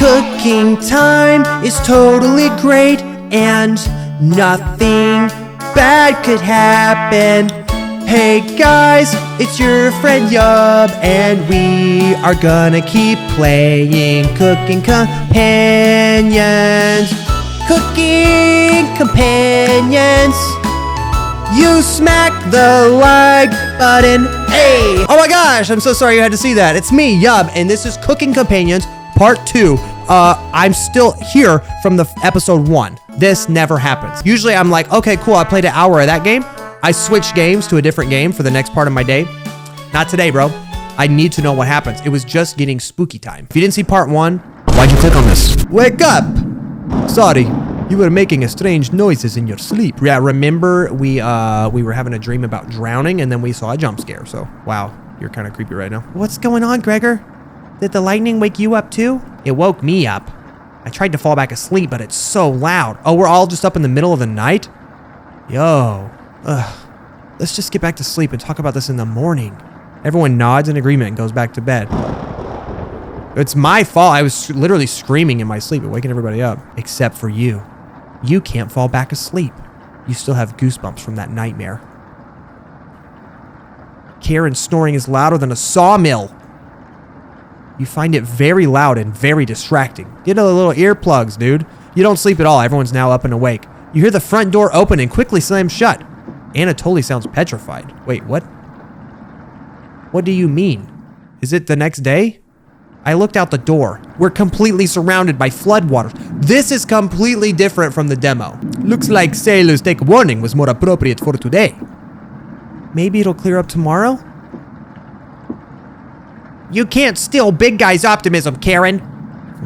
Cooking time is totally great and nothing bad could happen. Hey guys, it's your friend Yub, and we are gonna keep playing Cooking Companions. Cooking Companions. You smack the like button. Hey! Oh my gosh, I'm so sorry you had to see that. It's me, Yub, and this is Cooking Companions Part 2. I'm still here from the episode 1. This never happens. Usually I'm like, okay, cool, I played an hour of that game. I switch games to a different game for the next part of my day. Not today, bro. I need to know what happens. It was just getting spooky time. If you didn't see part 1, why'd you click on this? Wake up! Sorry, you were making strange noises in your sleep. Yeah, remember we were having a dream about drowning and then we saw a jump scare. So, wow, you're kind of creepy right now. What's going on, Gregor? Did the lightning wake you up too? It woke me up. I tried to fall back asleep, but it's so loud. Oh, we're all just up in the middle of the night? Yo. Ugh. Let's just get back to sleep and talk about this in the morning. Everyone nods in agreement and goes back to bed. It's my fault. I was literally screaming in my sleep and waking everybody up. Except for you. You can't fall back asleep. You still have goosebumps from that nightmare. Karen's snoring is louder than a sawmill. You find it very loud and very distracting. Get a little earplugs, dude. You don't sleep at all. Everyone's now up and awake. You hear the front door open and quickly slam shut. Anatoly sounds petrified. Wait, what? What do you mean? Is it the next day? I looked out the door. We're completely surrounded by floodwaters. This is completely different from the demo. Looks like sailors take warning was more appropriate for today. Maybe it'll clear up tomorrow? You can't steal big guy's optimism, Karen.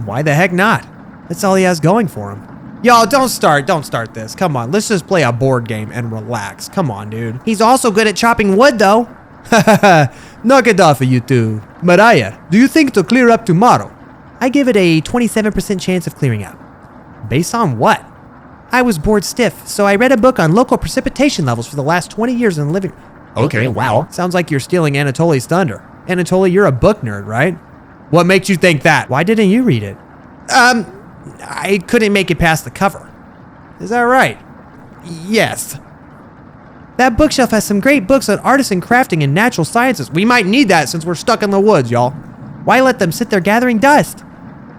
Why the heck not? That's all he has going for him. Y'all, don't start this. Come on, let's just play a board game and relax. Come on, dude. He's also good at chopping wood, though. Knock it off of you two. Mariah, do you think it'll clear up tomorrow? I give it a 27% chance of clearing up. Based on what? I was bored stiff, so I read a book on local precipitation levels for the last 20 years in the living room. Okay, wow. Sounds like you're stealing Anatoly's thunder. Anatoly, you're a book nerd, right? What makes you think that? Why didn't you read it? I couldn't make it past the cover. Is that right? Yes. That bookshelf has some great books on artisan crafting and natural sciences. We might need that since we're stuck in the woods, y'all. Why let them sit there gathering dust?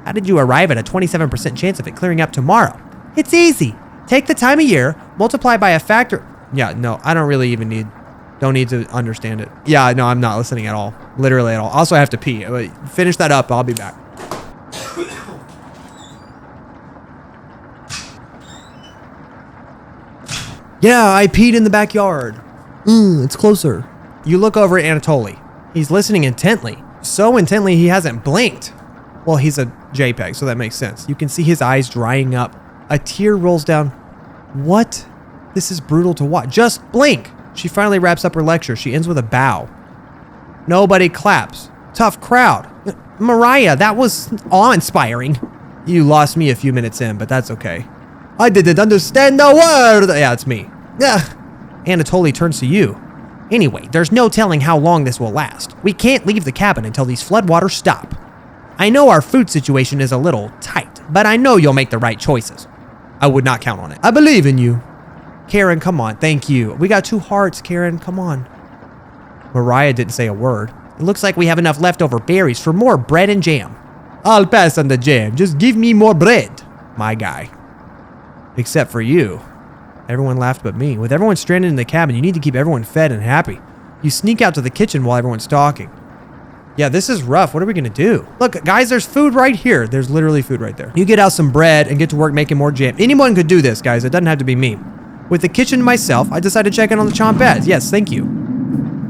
How did you arrive at a 27% chance of it clearing up tomorrow? It's easy. Take the time of year, multiply by a factor. Yeah, no, I don't really even don't need to understand it. Yeah, no, I'm not listening at all. Literally at all. Also, I have to pee. Finish that up. I'll be back. Yeah, I peed in the backyard. It's closer. You look over at Anatoly. He's listening intently. So intently he hasn't blinked. Well, he's a JPEG, so that makes sense. You can see his eyes drying up. A tear rolls down. What? This is brutal to watch. Just blink. She finally wraps up her lecture. She ends with a bow. Nobody claps. Tough crowd. Mariah, that was awe-inspiring. You lost me a few minutes in, but that's okay. I didn't understand the word. Yeah, it's me. Anatoly turns to you. Anyway, there's no telling how long this will last. We can't leave the cabin until these floodwaters stop. I know our food situation is a little tight, but I know you'll make the right choices. I would not count on it. I believe in you. Karen, come on. Thank you. We got 2 hearts, Karen. Come on. Mariah didn't say a word. It looks like we have enough leftover berries for more bread and jam. I'll pass on the jam. Just give me more bread, my guy. Except for you. Everyone laughed but me. With everyone stranded in the cabin, you need to keep everyone fed and happy. You sneak out to the kitchen while everyone's talking. Yeah, this is rough. What are we gonna do? Look, guys, there's food right here. There's literally food right there. You get out some bread and get to work making more jam. Anyone could do this, guys. It doesn't have to be me. With the kitchen to myself, I decided to check in on the Chompettes. Yes, thank you.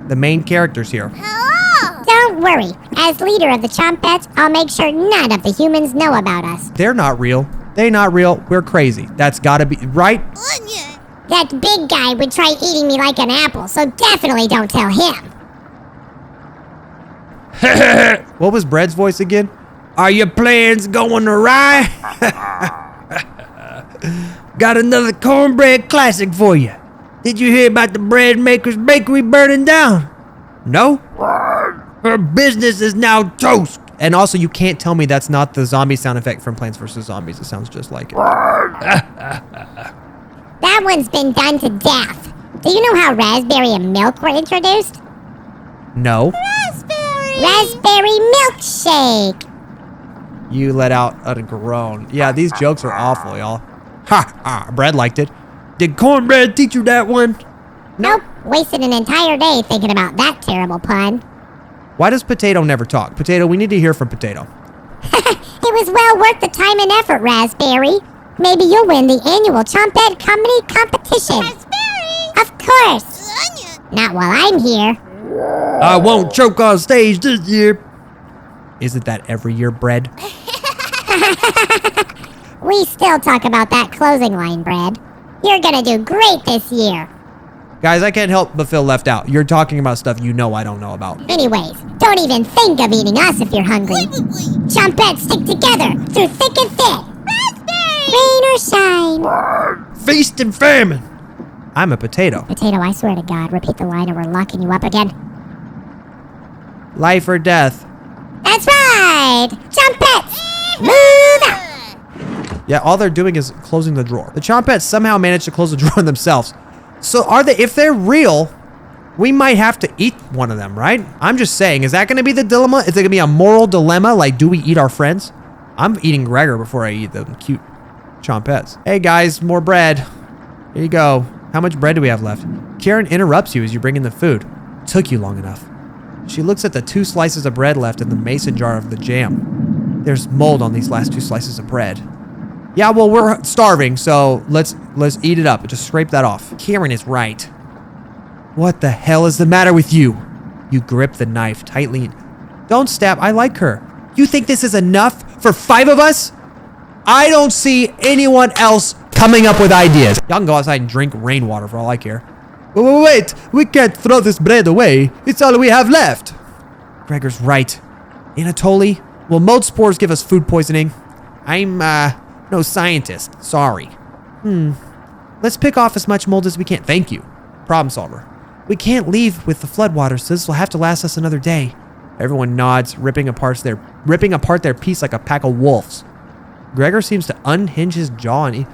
The main characters here. Hello! Don't worry. As leader of the Chompettes, I'll make sure none of the humans know about us. They're not real. They not real. We're crazy. That's gotta be right. That big guy would try eating me like an apple, so definitely don't tell him. What was Bread's voice again? Are your plans going awry? Got another cornbread classic for you. Did you hear about the bread maker's bakery burning down? No? Her business is now toast. And also, you can't tell me that's not the zombie sound effect from Plants vs. Zombies. It sounds just like it. That one's been done to death. Do you know how raspberry and milk were introduced? No. Raspberry milkshake. You let out a groan. Yeah, these jokes are awful, y'all. Ha ha. Brad liked it. Did Cornbread teach you that one? Nope. Wasted an entire day thinking about that terrible pun. Why does Potato never talk? Potato, we need to hear from Potato. It was well worth the time and effort, Raspberry. Maybe you'll win the annual Chompette Comedy Competition. Raspberry! Of course. Not while I'm here. I won't choke on stage this year. Isn't that every year, Bread? We still talk about that closing line, Bread. You're gonna do great this year. Guys, I can't help but feel left out. You're talking about stuff you know I don't know about. Anyways, don't even think of eating us if you're hungry. Chompettes stick together through thick and thin. Raspberry! Rain or shine. Feast and famine. I'm a potato. Potato, I swear to God, repeat the line or we're locking you up again. Life or death. That's right! Chompettes! Move out! Yeah, all they're doing is closing the drawer. The Chompettes somehow managed to close the drawer themselves. So if they're real, we might have to eat one of them, right? I'm just saying, is that going to be the dilemma? Is it going to be a moral dilemma? Like, do we eat our friends? I'm eating Gregor before I eat the cute Chompettes. Hey guys, more bread. Here you go. How much bread do we have left? Karen interrupts you as you bring in the food. Took you long enough. She looks at the 2 slices of bread left in the mason jar of the jam. There's mold on these last 2 slices of bread. Yeah, well, we're starving, so let's eat it up. Just scrape that off. Karen is right. What the hell is the matter with you? You grip the knife tightly. Don't stab. I like her. You think this is enough for 5 of us? I don't see anyone else coming up with ideas. Y'all can go outside and drink rainwater for all I care. Wait, we can't throw this bread away. It's all we have left. Gregor's right. Anatoly, will mold spores give us food poisoning? I'm, no scientist. Sorry. Let's pick off as much mold as we can. Thank you. Problem solver. We can't leave with the floodwaters, so this will have to last us another day. Everyone nods, ripping apart their piece like a pack of wolves. Gregor seems to unhinge his jaw and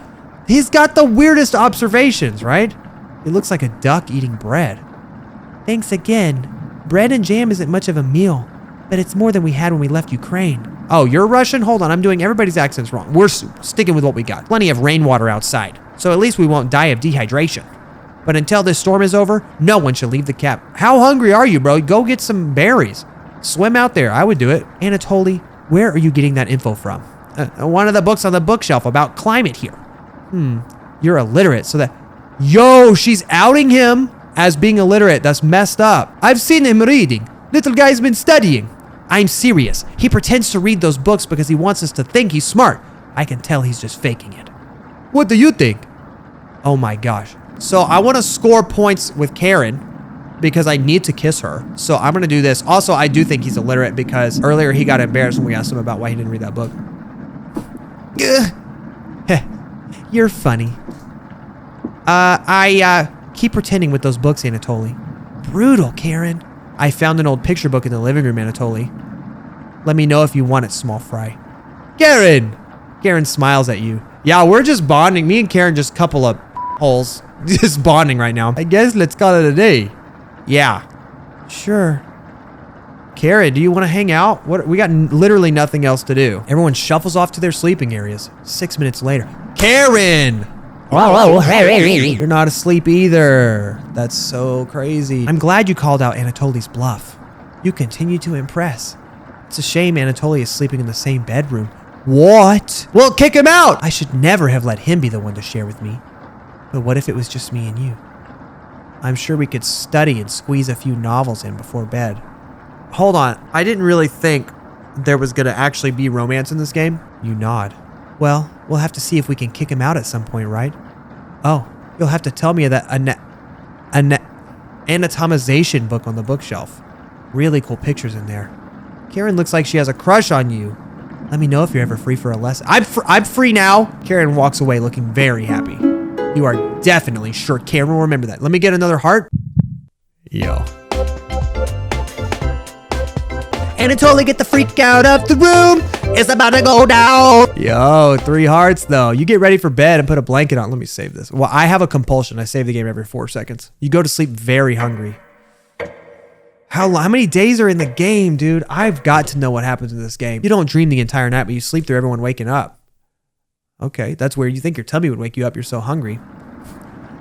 he's got the weirdest observations, right? It looks like a duck eating bread. Thanks again. Bread and jam isn't much of a meal, but it's more than we had when we left Ukraine. Oh, you're Russian? Hold on, I'm doing everybody's accents wrong. We're sticking with what we got. Plenty of rainwater outside, so at least we won't die of dehydration. But until this storm is over, no one should leave the camp. How hungry are you, bro? Go get some berries. Swim out there. I would do it. Anatoly, where are you getting that info from? One of the books on the bookshelf about climate here. You're illiterate, so that... Yo, she's outing him as being illiterate. That's messed up. I've seen him reading. Little guy's been studying. I'm serious. He pretends to read those books because he wants us to think he's smart. I can tell he's just faking it. What do you think? Oh my gosh. So I want to score points with Karen because I need to kiss her. So I'm going to do this. Also, I do think he's illiterate because earlier he got embarrassed when we asked him about why he didn't read that book. You're funny. I keep pretending with those books, Anatoly. Brutal, Karen. I found an old picture book in the living room, Anatoly. Let me know if you want it, small fry. Karen! Karen smiles at you. Yeah, we're just bonding. Me and Karen just couple up holes. Just bonding right now. I guess let's call it a day. Yeah. Sure. Karen, do you want to hang out? We got literally nothing else to do. Everyone shuffles off to their sleeping areas. 6 minutes later. Karen! You're not asleep either. That's so crazy. I'm glad you called out Anatoly's bluff. You continue to impress. It's a shame Anatoly is sleeping in the same bedroom. What? Well, kick him out! I should never have let him be the one to share with me. But what if it was just me and you? I'm sure we could study and squeeze a few novels in before bed. Hold on. I didn't really think there was going to actually be romance in this game. You nod. Well, we'll have to see if we can kick him out at some point, right? Oh, you'll have to tell me that anatomization book on the bookshelf. Really cool pictures in there. Karen looks like she has a crush on you. Let me know if you're ever free for a lesson. I'm free now. Karen walks away looking very happy. You are definitely sure Karen will remember that. Let me get another heart. Yo. Anatoly, get the freak out of the room. It's about to go down. Yo, 3 hearts though. You get ready for bed and put a blanket on. Let me save this. Well, I have a compulsion. I save the game every 4 seconds. You go to sleep very hungry. How many days are in the game, dude? I've got to know what happens in this game. You don't dream the entire night, but you sleep through everyone waking up. Okay, that's weird. You think your tummy would wake you up. You're so hungry.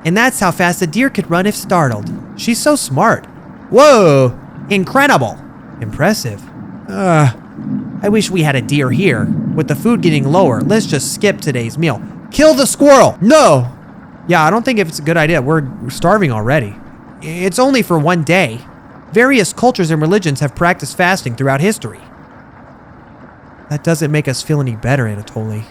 And that's how fast a deer could run if startled. She's so smart. Whoa, incredible. Impressive. I wish we had a deer here. With the food getting lower, let's just skip today's meal. Kill the squirrel. No. Yeah, I don't think it's a good idea. We're starving already. It's only for 1 day. Various cultures and religions have practiced fasting throughout history. That doesn't make us feel any better, Anatoly.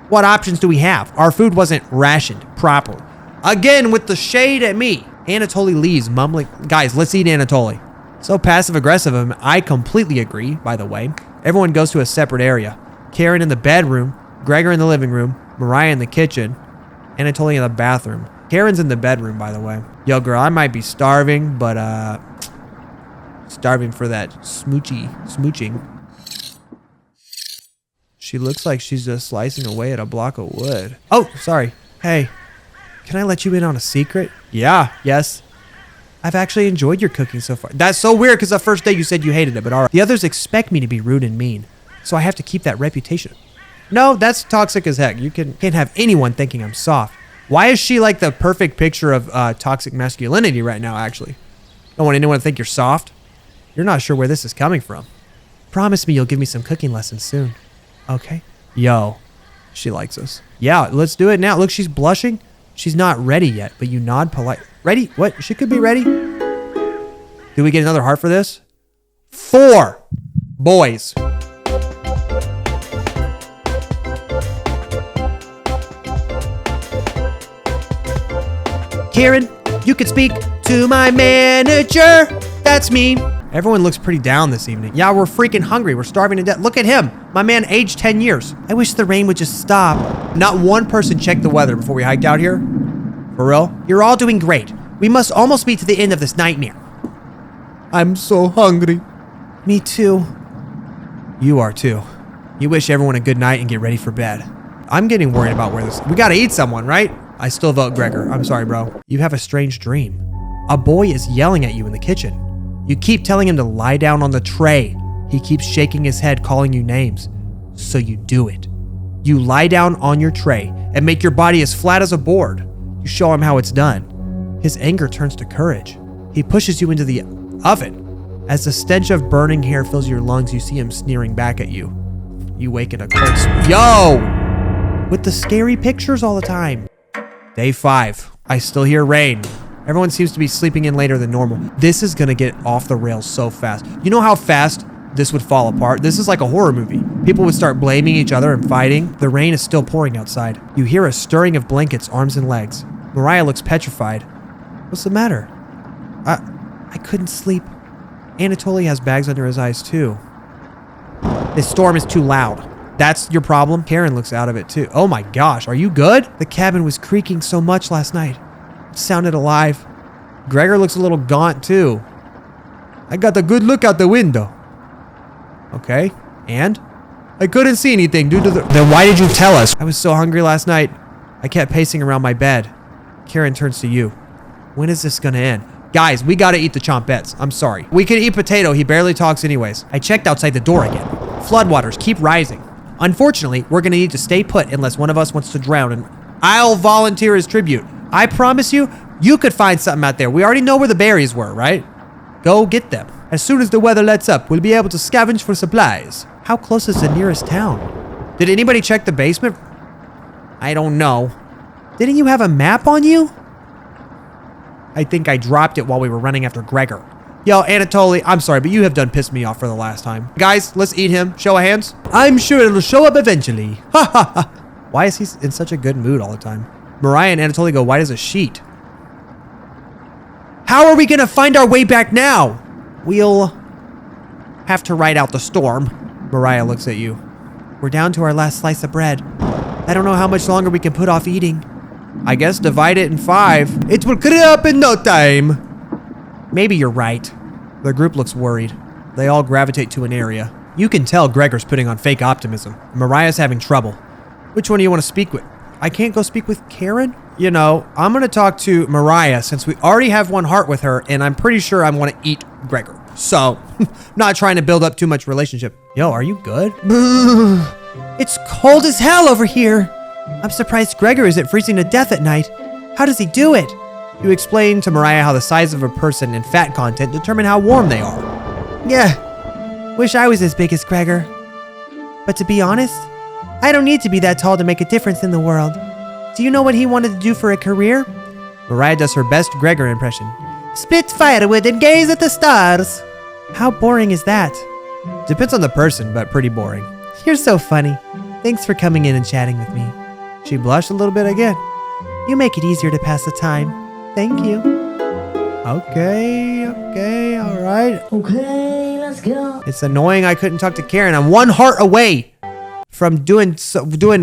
What options do we have? Our food wasn't rationed properly. Again, with the shade at me. Anatoly leaves, mumbling, guys, let's eat Anatoly. So passive-aggressive of him, I completely agree, by the way. Everyone goes to a separate area. Karen in the bedroom, Gregor in the living room, Mariah in the kitchen, Anatoly in the bathroom. Karen's in the bedroom, by the way. Yo, girl, I might be starving, but, starving for that smooching. She looks like she's just slicing away at a block of wood. Oh, sorry. Hey, can I let you in on a secret? Yeah, yes. I've actually enjoyed your cooking so far. That's so weird because the first day you said you hated it, but all right. The others expect me to be rude and mean, so I have to keep that reputation. No, that's toxic as heck. You can't have anyone thinking I'm soft. Why is she like the perfect picture of toxic masculinity right now, actually? Don't want anyone to think you're soft. You're not sure where this is coming from. Promise me you'll give me some cooking lessons soon. Okay. Yo, she likes us. Yeah, let's do it now. Look, she's blushing. She's not ready yet, but you nod polite. Ready? What? She could be ready. Do we get another heart for this? 4 boys. Karen, you could speak to my manager. That's me. Everyone looks pretty down this evening. Yeah, we're freaking hungry. We're starving to death. Look at him. My man aged 10 years. I wish the rain would just stop. Not one person checked the weather before we hiked out here. For real? You're all doing great. We must almost be to the end of this nightmare. I'm so hungry. Me too. You are too. You wish everyone a good night and get ready for bed. I'm getting worried about where this... We gotta eat someone, right? I still vote Gregor. I'm sorry, bro. You have a strange dream. A boy is yelling at you in the kitchen. You keep telling him to lie down on the tray. He keeps shaking his head, calling you names. So you do it. You lie down on your tray and make your body as flat as a board. You show him how it's done. His anger turns to courage. He pushes you into the oven. As the stench of burning hair fills your lungs, you see him sneering back at you. You wake in a cold sweat. Yo! With the scary pictures all the time. Day 5. I still hear rain. Everyone seems to be sleeping in later than normal. This is gonna get off the rails so fast. You know how fast this would fall apart? This is like a horror movie. People would start blaming each other and fighting. The rain is still pouring outside. You hear a stirring of blankets, arms and legs. Mariah looks petrified. What's the matter? I couldn't sleep. Anatoly has bags under his eyes too. This storm is too loud. That's your problem? Karen looks out of it too. Oh my gosh, are you good? The cabin was creaking so much last night. It sounded alive. Gregor looks a little gaunt too. I got a good look out the window. Okay, and? I couldn't see anything due to the... Then why did you tell us? I was so hungry last night. I kept pacing around my bed. Karen turns to you. When is this gonna end? Guys, we gotta eat the chompettes. I'm sorry. We can eat potato. He barely talks anyways. I checked outside the door again. Floodwaters keep rising. Unfortunately, we're gonna need to stay put unless one of us wants to drown, and I'll volunteer as tribute. I promise you, you could find something out there. We already know where the berries were, right? Go get them. As soon as the weather lets up, we'll be able to scavenge for supplies. How close is the nearest town? Did anybody check the basement? I don't know. Didn't you have a map on you? I think I dropped it while we were running after Gregor. Yo, Anatoly, I'm sorry, but you have done pissed me off for the last time. Guys, let's eat him. Show of hands. I'm sure it'll show up eventually. Ha ha ha. Why is he in such a good mood all the time? Mariah and Anatoly go white as a sheet. How are we gonna find our way back now? We'll have to ride out the storm. Mariah looks at you. We're down to our last slice of bread. I don't know how much longer we can put off eating. I guess divide it in 5. It will clear up in no time. Maybe you're right. The group looks worried. They all gravitate to an area. You can tell Gregor's putting on fake optimism. Mariah's having trouble. Which one do you want to speak with? I can't go speak with Karen? You know, I'm going to talk to Mariah since we already have one heart with her, and I'm pretty sure I want to eat Gregor. So, not trying to build up too much relationship. Yo, are you good? It's cold as hell over here. I'm surprised Gregor isn't freezing to death at night. How does he do it? You explain to Mariah how the size of a person and fat content determine how warm they are. Yeah, wish I was as big as Gregor. But to be honest, I don't need to be that tall to make a difference in the world. Do you know what he wanted to do for a career? Mariah does her best Gregor impression. Spit firewood and gaze at the stars. How boring is that? Depends on the person, but pretty boring. You're so funny. Thanks for coming in and chatting with me. She blushed a little bit again. You make it easier to pass the time. Thank you. Okay, all right. Okay, let's go. It's annoying I couldn't talk to Karen. I'm one heart away from doing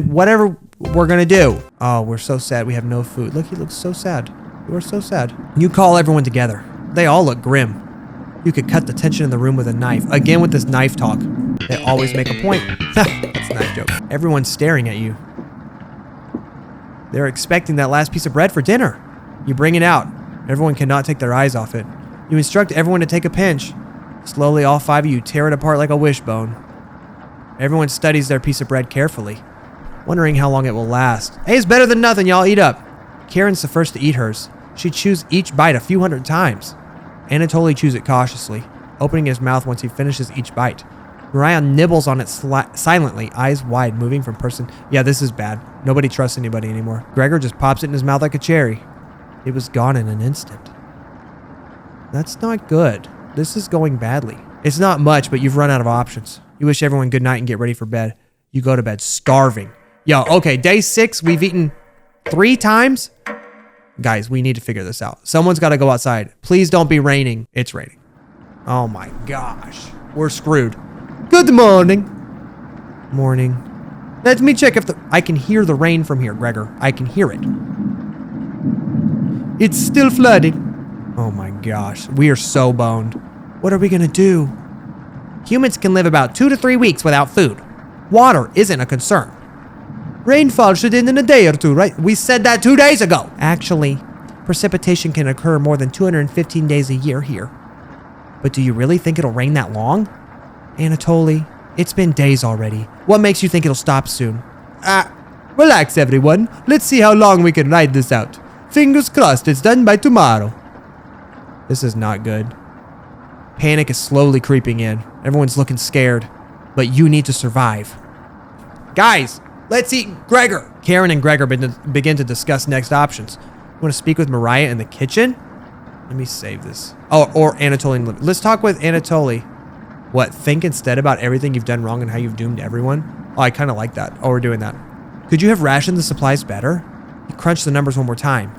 whatever we're gonna do. Oh, we're so sad. We have no food. Look, he looks so sad. We're so sad. You call everyone together. They all look grim. You could cut the tension in the room with a knife. Again with this knife talk. They always make a point. That's a knife joke. Everyone's staring at you. They're expecting that last piece of bread for dinner. You bring it out. Everyone cannot take their eyes off it. You instruct everyone to take a pinch. Slowly, all 5 of you tear it apart like a wishbone. Everyone studies their piece of bread carefully, wondering how long it will last. Hey, it's better than nothing. Y'all eat up. Karen's the first to eat hers. She chews each bite a few hundred times. Anatoly chews it cautiously, opening his mouth once he finishes each bite. Mariah nibbles on it silently, eyes wide, moving from person. Yeah, this is bad. Nobody trusts anybody anymore. Gregor just pops it in his mouth like a cherry. It was gone in an instant. That's not good. This is going badly. It's not much, but you've run out of options. You wish everyone good night and get ready for bed. You go to bed starving. Yo, okay, day 6, we've eaten 3 times. Guys, we need to figure this out. Someone's got to go outside. Please don't be raining. It's raining. Oh my gosh. We're screwed. Good morning. Morning. Let me check if I can hear the rain from here, Gregor. I can hear it. It's still flooding. Oh my gosh. We are so boned. What are we going to do? Humans can live about 2 to 3 weeks without food. Water isn't a concern. Rainfall should end in a day or 2, right? We said that 2 days ago. Actually, precipitation can occur more than 215 days a year here. But do you really think it'll rain that long? Anatoly, it's been days already. What makes you think it'll stop soon? Relax everyone. Let's see how long we can ride this out. Fingers crossed it's done by tomorrow. This is not good. Panic is slowly creeping in. Everyone's looking scared. But you need to survive. Guys, let's eat Gregor. Karen and Gregor begin to discuss next options. You want to speak with Mariah in the kitchen? Let me save this. Oh, or Anatoly. Let's talk with Anatoly. What, think instead about everything you've done wrong and how you've doomed everyone? Oh, I kind of like that. Oh, we're doing that. Could you have rationed the supplies better? You crunch the numbers one more time.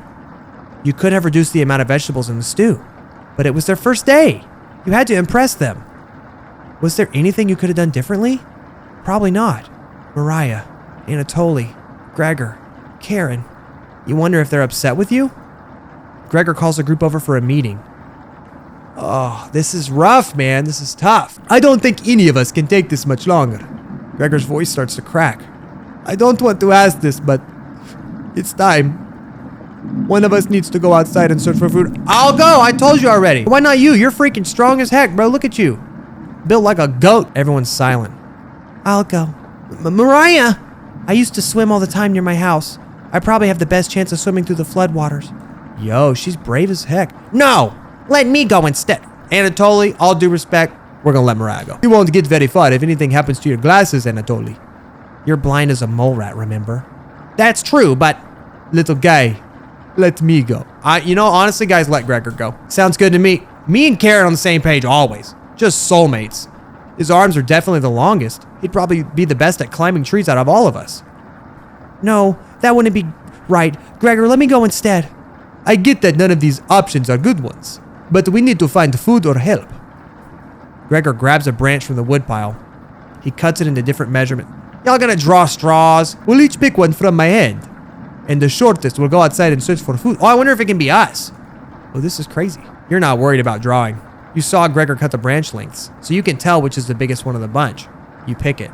You could have reduced the amount of vegetables in the stew. But it was their first day. You had to impress them. Was there anything you could have done differently? Probably not. Mariah, Anatoly, Gregor, Karen. You wonder if they're upset with you? Gregor calls the group over for a meeting. Oh, this is rough, man. This is tough. I don't think any of us can take this much longer. Gregor's voice starts to crack. I don't want to ask this, but it's time. One of us needs to go outside and search for food. I'll go. I told you already. Why not you? You're freaking strong as heck, bro. Look at you. Built like a goat. Everyone's silent. I'll go. Mariah! I used to swim all the time near my house. I probably have the best chance of swimming through the floodwaters. Yo, she's brave as heck. No! Let me go instead. Anatoly, all due respect, we're gonna let Mariah go. You won't get very far if anything happens to your glasses, Anatoly. You're blind as a mole rat, remember? That's true, but... Little guy, let me go. Honestly, guys, let Gregor go. Sounds good to me. Me and Karen on the same page always. Just soulmates. His arms are definitely the longest. He'd probably be the best at climbing trees out of all of us. No, that wouldn't be right. Gregor, let me go instead. I get that none of these options are good ones, but we need to find food or help. Gregor grabs a branch from the woodpile. He cuts it into different measurements. Y'all gonna draw straws? We'll each pick one from my hand. And the shortest will go outside and search for food. Oh, I wonder if it can be us. Oh, this is crazy. You're not worried about drawing. You saw Gregor cut the branch lengths, so you can tell which is the biggest one of the bunch. You pick it.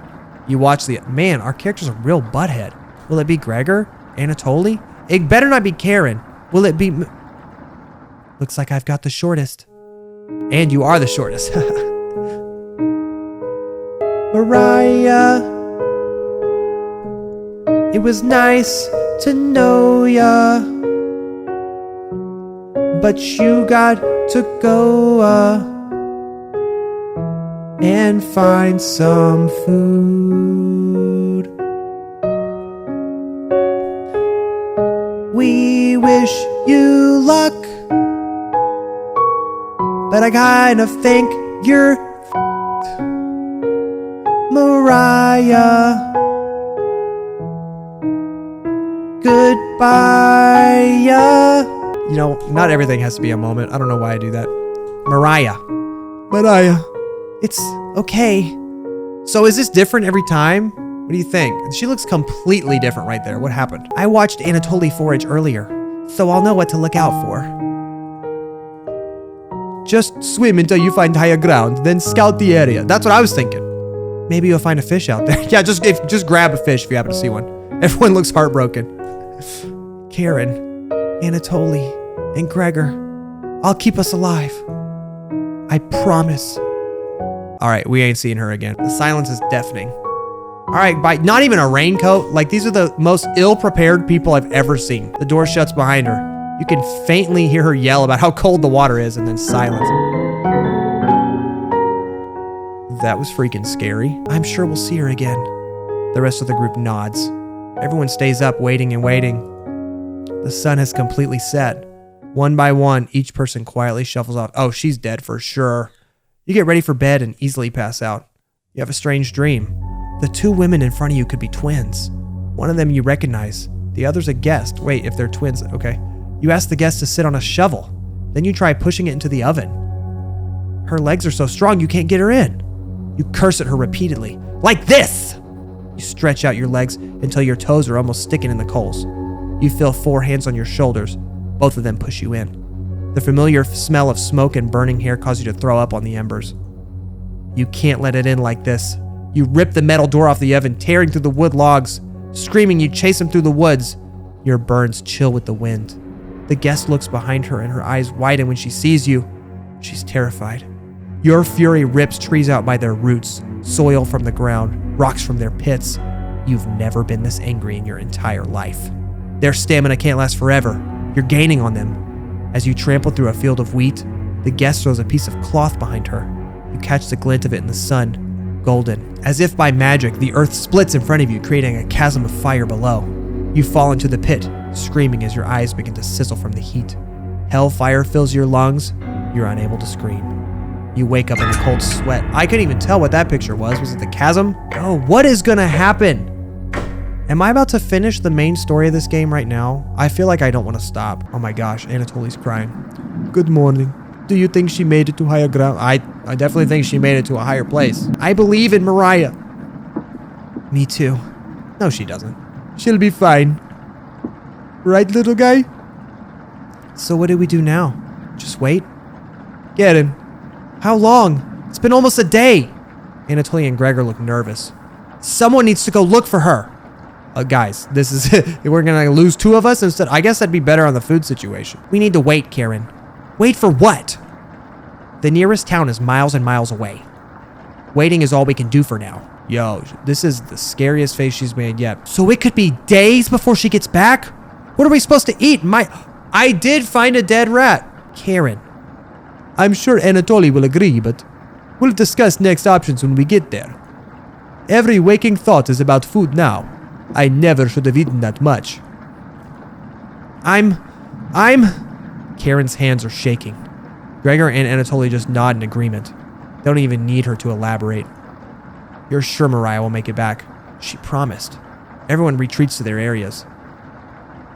You watch the... Man, our character's a real butthead. Will it be Gregor? Anatoly? It better not be Karen. Will it be... Looks like I've got the shortest. And you are the shortest. Mariah, it was nice to know ya, but you got to go and find some food. We wish you luck, but I kind of think you're Mariah. Goodbye. You know, not everything has to be a moment. I don't know why I do that. Mariah. It's okay. So is this different every time? What do you think? She looks completely different right there. What happened? I watched Anatoly forage earlier, so I'll know what to look out for. Just swim until you find higher ground, then scout the area. That's what I was thinking. Maybe you'll find a fish out there. Yeah, just grab a fish if you happen to see one. Everyone looks heartbroken. Karen, Anatoly, and Gregor, I'll keep us alive. I promise. All right, we ain't seeing her again. The silence is deafening. All right, by not even a raincoat. Like, these are the most ill-prepared people I've ever seen. The door shuts behind her. You can faintly hear her yell about how cold the water is, and then silence. That was freaking scary. I'm sure we'll see her again. The rest of the group nods. Everyone stays up, waiting and waiting. The sun has completely set. One by one, each person quietly shuffles off. Oh, she's dead for sure. You get ready for bed and easily pass out. You have a strange dream. The two women in front of you could be twins. One of them you recognize. The other's a guest. Wait, if they're twins, okay. You ask the guest to sit on a shovel. Then you try pushing it into the oven. Her legs are so strong you can't get her in. You curse at her repeatedly. Like this! You stretch out your legs until your toes are almost sticking in the coals. You feel 4 hands on your shoulders. Both of them push you in. The familiar smell of smoke and burning hair cause you to throw up on the embers. You can't let it in like this. You rip the metal door off the oven, tearing through the wood logs. Screaming, you chase them through the woods. Your burns chill with the wind. The guest looks behind her and her eyes widen when she sees you. She's terrified. Your fury rips trees out by their roots, soil from the ground, rocks from their pits. You've never been this angry in your entire life. Their stamina can't last forever. You're gaining on them. As you trample through a field of wheat, the guest throws a piece of cloth behind her. You catch the glint of it in the sun, golden. As if by magic, the earth splits in front of you, creating a chasm of fire below. You fall into the pit, screaming as your eyes begin to sizzle from the heat. Hellfire fills your lungs. You're unable to scream. You wake up in a cold sweat. I couldn't even tell what that picture was. Was it the chasm? Oh, what is gonna happen? Am I about to finish the main story of this game right now? I feel like I don't want to stop. Oh my gosh, Anatoly's crying. Good morning. Do you think she made it to higher ground? I definitely think she made it to a higher place. I believe in Mariah. Me too. No, she doesn't. She'll be fine. Right, little guy? So what do we do now? Just wait? Get him. How long? It's been almost a day. Anatoly and Gregor look nervous. Someone needs to go look for her. Guys, this is we're gonna lose 2 of us instead. I guess that'd be better on the food situation. We need to wait, Karen. Wait for what? The nearest town is miles and miles away. Waiting is all we can do for now. Yo, this is the scariest face she's made yet. So it could be days before she gets back? What are we supposed to eat? I did find a dead rat. Karen. I'm sure Anatoly will agree, but we'll discuss next options when we get there. Every waking thought is about food now. I never should have eaten that much. Karen's hands are shaking. Gregor and Anatoly just nod in agreement. They don't even need her to elaborate. You're sure Mariah will make it back. She promised. Everyone retreats to their areas.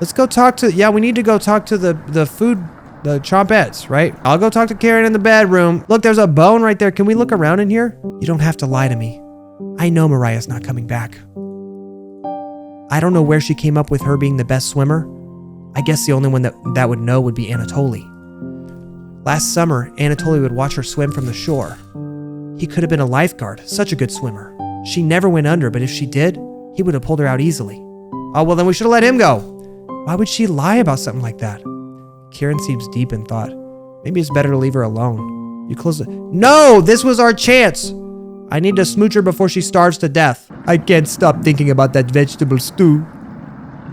Let's go talk to... Yeah, we need to go talk to the chompettes, right? I'll go talk to Karen in the bedroom. Look, there's a bone right there. Can we look around in here? You don't have to lie to me. I know Mariah's not coming back. I don't know where she came up with her being the best swimmer. I guess the only one that would know would be Anatoly. Last summer, Anatoly would watch her swim from the shore. He could have been a lifeguard, such a good swimmer. She never went under, but if she did, he would have pulled her out easily. Oh, well, then we should have let him go. Why would she lie about something like that? Karen seems deep in thought. Maybe it's better to leave her alone. You close it. No, this was our chance. I need to smooch her before she starves to death. I can't stop thinking about that vegetable stew.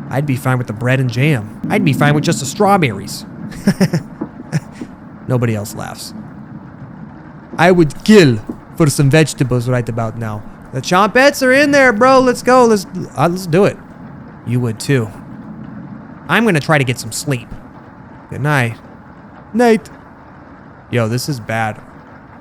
I'd be fine with the bread and jam. I'd be fine with just the strawberries. Nobody else laughs. I would kill for some vegetables right about now. The chompettes are in there, bro. Let's go. Let's do it. You would too. I'm gonna try to get some sleep. Good night. Night. Yo, this is bad.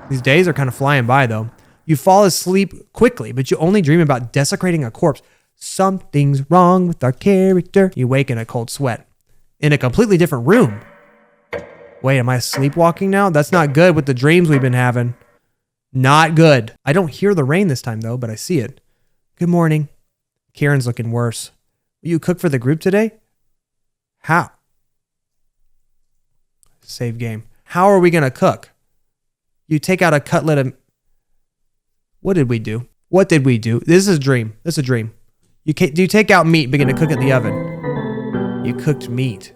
These days are kind of flying by though. You fall asleep quickly, but you only dream about desecrating a corpse. Something's wrong with our character. You wake in a cold sweat. In a completely different room. Wait, am I sleepwalking now? That's not good with the dreams we've been having. Not good. I don't hear the rain this time though, but I see it. Good morning. Karen's looking worse. Will you cook for the group today? How? Save game. How are we going to cook? You take out a cutlet of... What did we do? What did we do? This is a dream. This is a dream. You take out meat, begin to cook in the oven. You cooked meat.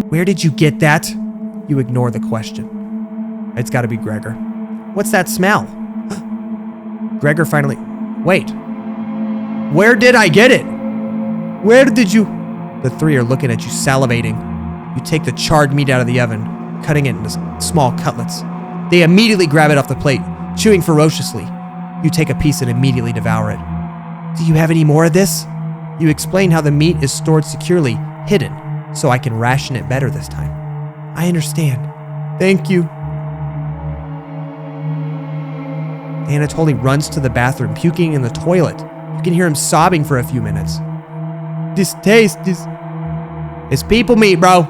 Where did you get that? You ignore the question. It's got to be Gregor. What's that smell? Gregor finally... Wait. Where did I get it? Where did you... The three are looking at you, salivating. You take the charred meat out of the oven, cutting it into small cutlets. They immediately grab it off the plate, chewing ferociously. You take a piece and immediately devour it. Do you have any more of this? You explain how the meat is stored securely, hidden, so I can ration it better this time. I understand. Thank you. Anatoly runs to the bathroom, puking in the toilet. You can hear him sobbing for a few minutes. This taste is... It's people meat, bro.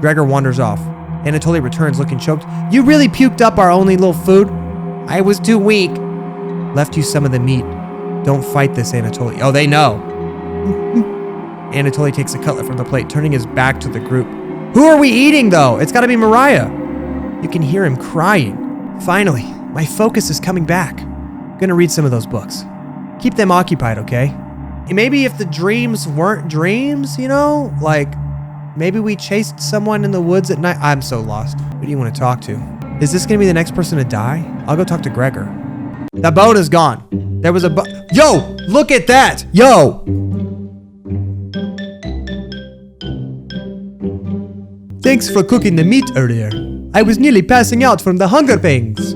Gregor wanders off. Anatoly returns looking choked. You really puked up our only little food? I was too weak. Left you some of the meat. Don't fight this, Anatoly. Oh, they know. Anatoly takes a cutlet from the plate, turning his back to the group. Who are we eating, though? It's got to be Mariah. You can hear him crying. Finally, my focus is coming back. I'm gonna read some of those books. Keep them occupied, okay? Maybe if the dreams weren't dreams, you know? Like, maybe we chased someone in the woods at night. I'm so lost. Who do you want to talk to? Is this gonna be the next person to die? I'll go talk to Gregor. The boat is gone. There was a boat. Yo, look at that. Yo. Thanks for cooking the meat earlier. I was nearly passing out from the hunger pangs.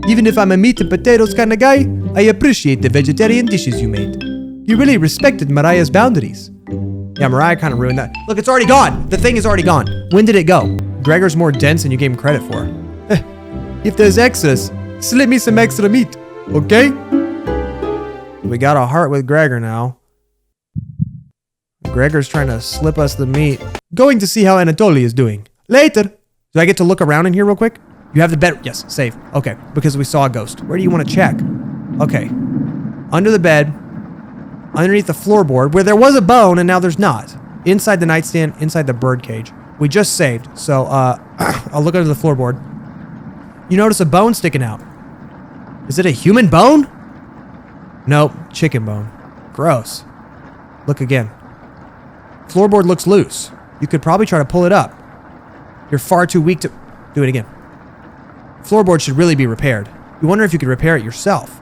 Even if I'm a meat and potatoes kind of guy, I appreciate the vegetarian dishes you made. You really respected Mariah's boundaries. Yeah, Mariah kind of ruined that. Look, it's already gone. The thing is already gone. When did it go? Gregor's more dense than you gave him credit for. If there's excess, slip me some extra meat, okay? We got a heart with Gregor now. Gregor's trying to slip us the meat. Going to see how Anatoly is doing. Later. Do I get to look around in here real quick? You have the bed. Yes, save. Okay, because we saw a ghost. Where do you want to check? Okay. Under the bed. Underneath the floorboard, where there was a bone and now there's not. Inside the nightstand, inside the bird cage. We just saved, so I'll look under the floorboard. You notice a bone sticking out. Is it a human bone? Nope, chicken bone. Gross. Look again. Floorboard looks loose. You could probably try to pull it up. You're far too weak to... Do it again. Floorboard should really be repaired. You wonder if you could repair it yourself.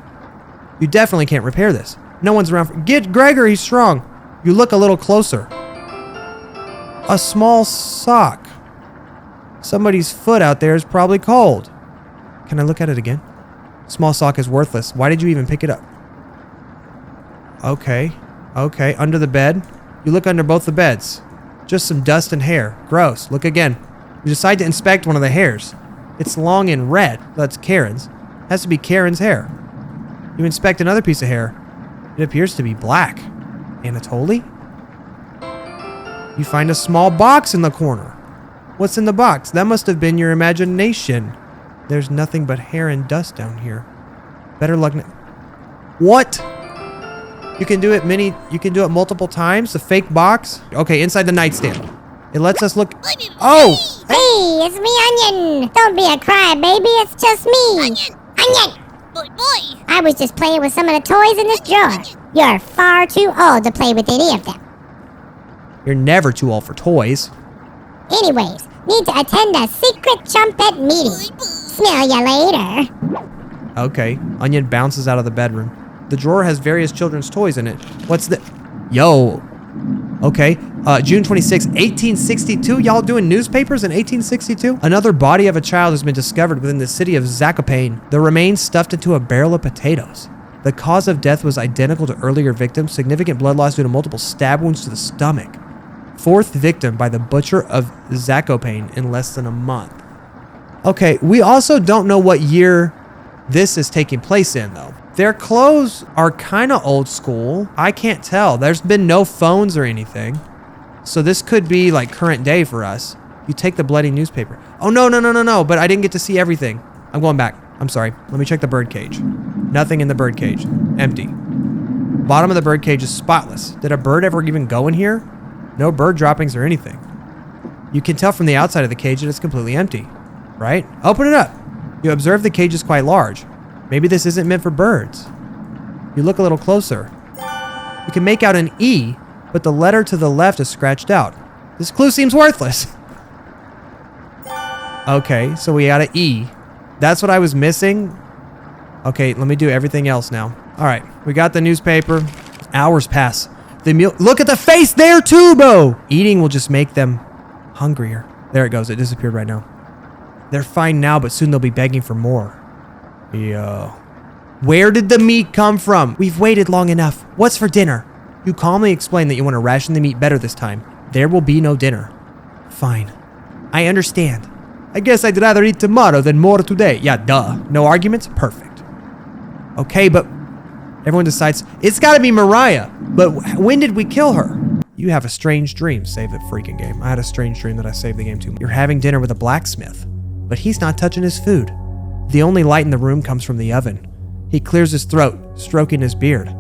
You definitely can't repair this. No one's around. Get Gregor, he's strong. You look a little closer. A small sock. Somebody's foot out there is probably cold. Can I look at it again? Small sock is worthless. Why did you even pick it up? Okay. Okay, under the bed. You look under both the beds. Just some dust and hair. Gross. Look again. You decide to inspect one of the hairs. It's long and red. That's Karen's. Has to be Karen's hair. You inspect another piece of hair. It appears to be black. Anatoly? You find a small box in the corner. What's in the box? That must have been your imagination. There's nothing but hair and dust down here. Better luck. What? You can do it multiple times? The fake box? Okay, inside the nightstand. It lets us look. Oh! Hey, it's me, Onion. Don't be a crybaby. It's just me. Onion. Boy. I was just playing with some of the toys in this drawer. You're far too old to play with any of them. You're never too old for toys. Anyways, need to attend a secret trumpet meeting. Smell ya later. Okay. Onion bounces out of the bedroom. The drawer has various children's toys in it. What's the... Yo. Okay. June 26, 1862. Y'all doing newspapers in 1862? Another body of a child has been discovered within the city of Zakopane. The remains stuffed into a barrel of potatoes. The cause of death was identical to earlier victims. Significant blood loss due to multiple stab wounds to the stomach. Fourth victim by the butcher of Zakopane in less than a month. Okay, we also don't know what year this is taking place in, though. Their clothes are kind of old school. I can't tell. There's been no phones or anything. So this could be like current day for us. You take the bloody newspaper. Oh, no. But I didn't get to see everything. I'm going back. I'm sorry. Let me check the bird cage. Nothing in the bird cage. Empty. Bottom of the bird cage is spotless. Did a bird ever even go in here? No bird droppings or anything. You can tell from the outside of the cage that it's completely empty, right? Open it up. You observe the cage is quite large. Maybe this isn't meant for birds. You look a little closer. You can make out an E, but the letter to the left is scratched out. This clue seems worthless. Okay, so we got an E. That's what I was missing. Okay, let me do everything else now. All right, we got the newspaper. Hours pass. The meal. Look at the face there too, Bo. Eating will just make them hungrier. There it goes. It disappeared right now. They're fine now, but soon they'll be begging for more. Yo. Where did the meat come from? We've waited long enough. What's for dinner? You calmly explain that you want to ration the meat better this time. There will be no dinner. Fine. I understand. I guess I'd rather eat tomorrow than more today. Yeah, duh. No arguments? Perfect. Okay, but everyone decides it's gotta be Mariah. But when did we kill her? You have a strange dream. Save the freaking game. I had a strange dream that I saved the game too. You're having dinner with a blacksmith, but he's not touching his food. The only light in the room comes from the oven. He clears his throat, stroking his beard.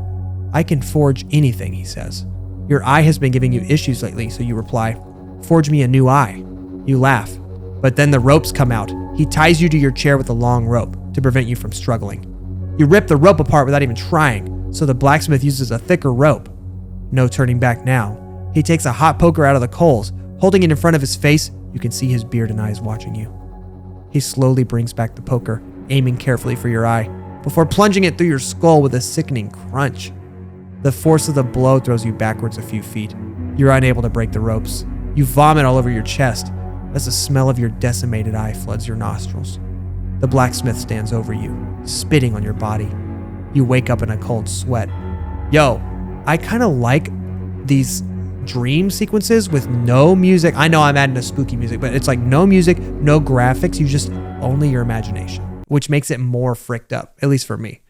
I can forge anything, he says. Your eye has been giving you issues lately, so you reply, forge me a new eye. You laugh, but then the ropes come out. He ties you to your chair with a long rope to prevent you from struggling. You rip the rope apart without even trying, so the blacksmith uses a thicker rope. No turning back now. He takes a hot poker out of the coals. Holding it in front of his face, you can see his beard and eyes watching you. He slowly brings back the poker, aiming carefully for your eye, before plunging it through your skull with a sickening crunch. The force of the blow throws you backwards a few feet. You're unable to break the ropes. You vomit all over your chest as the smell of your decimated eye floods your nostrils. The blacksmith stands over you, spitting on your body. You wake up in a cold sweat. Yo, I kind of like these dream sequences with no music. I know I'm adding a spooky music, but it's like no music, no graphics, you just only your imagination, which makes it more fricked up, at least for me.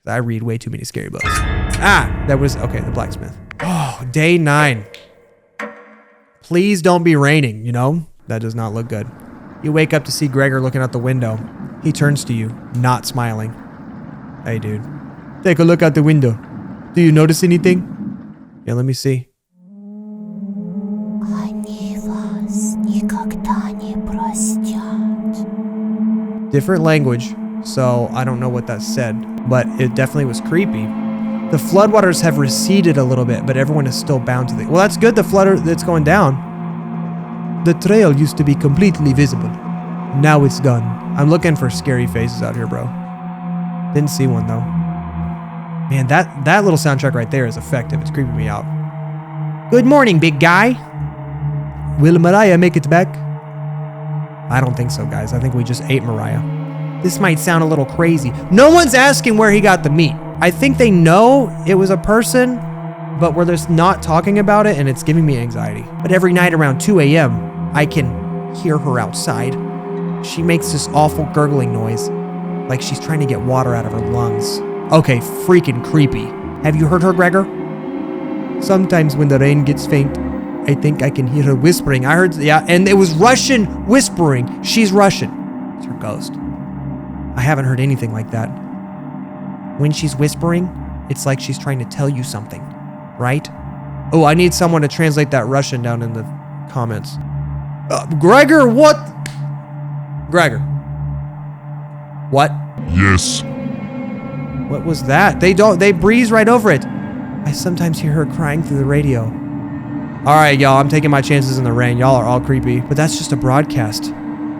I read way too many scary books. That was, okay, the blacksmith. Oh, day 9. Please don't be raining, you know? That does not look good. You wake up to see Gregor looking out the window. He turns to you, not smiling. Hey, dude. Take a look out the window. Do you notice anything? Yeah, let me see. Different language, so I don't know what that said, but it definitely was creepy. The floodwaters have receded a little bit, but everyone is still bound to the... Well, that's good, the flood that's going down. The trail used to be completely visible. Now it's gone. I'm looking for scary faces out here, bro. Didn't see one, though. Man, that little soundtrack right there is effective. It's creeping me out. Good morning, big guy. Will Mariah make it back? I don't think so, guys. I think we just ate Mariah. This might sound a little crazy. No one's asking where he got the meat. I think they know it was a person, but we're just not talking about it, and it's giving me anxiety. But every night around 2 a.m., I can hear her outside. She makes this awful gurgling noise, like she's trying to get water out of her lungs. Okay, freaking creepy. Have you heard her, Gregor? Sometimes when the rain gets faint, I think I can hear her whispering. I heard, yeah, and it was Russian whispering. She's Russian. It's her ghost. I haven't heard anything like that. When she's whispering, it's like she's trying to tell you something, right? Oh, I need someone to translate that Russian down in the comments. Gregor, what? Gregor. What? Yes. What was that? They breeze right over it. I sometimes hear her crying through the radio. All right, y'all, I'm taking my chances in the rain. Y'all are all creepy, but that's just a broadcast.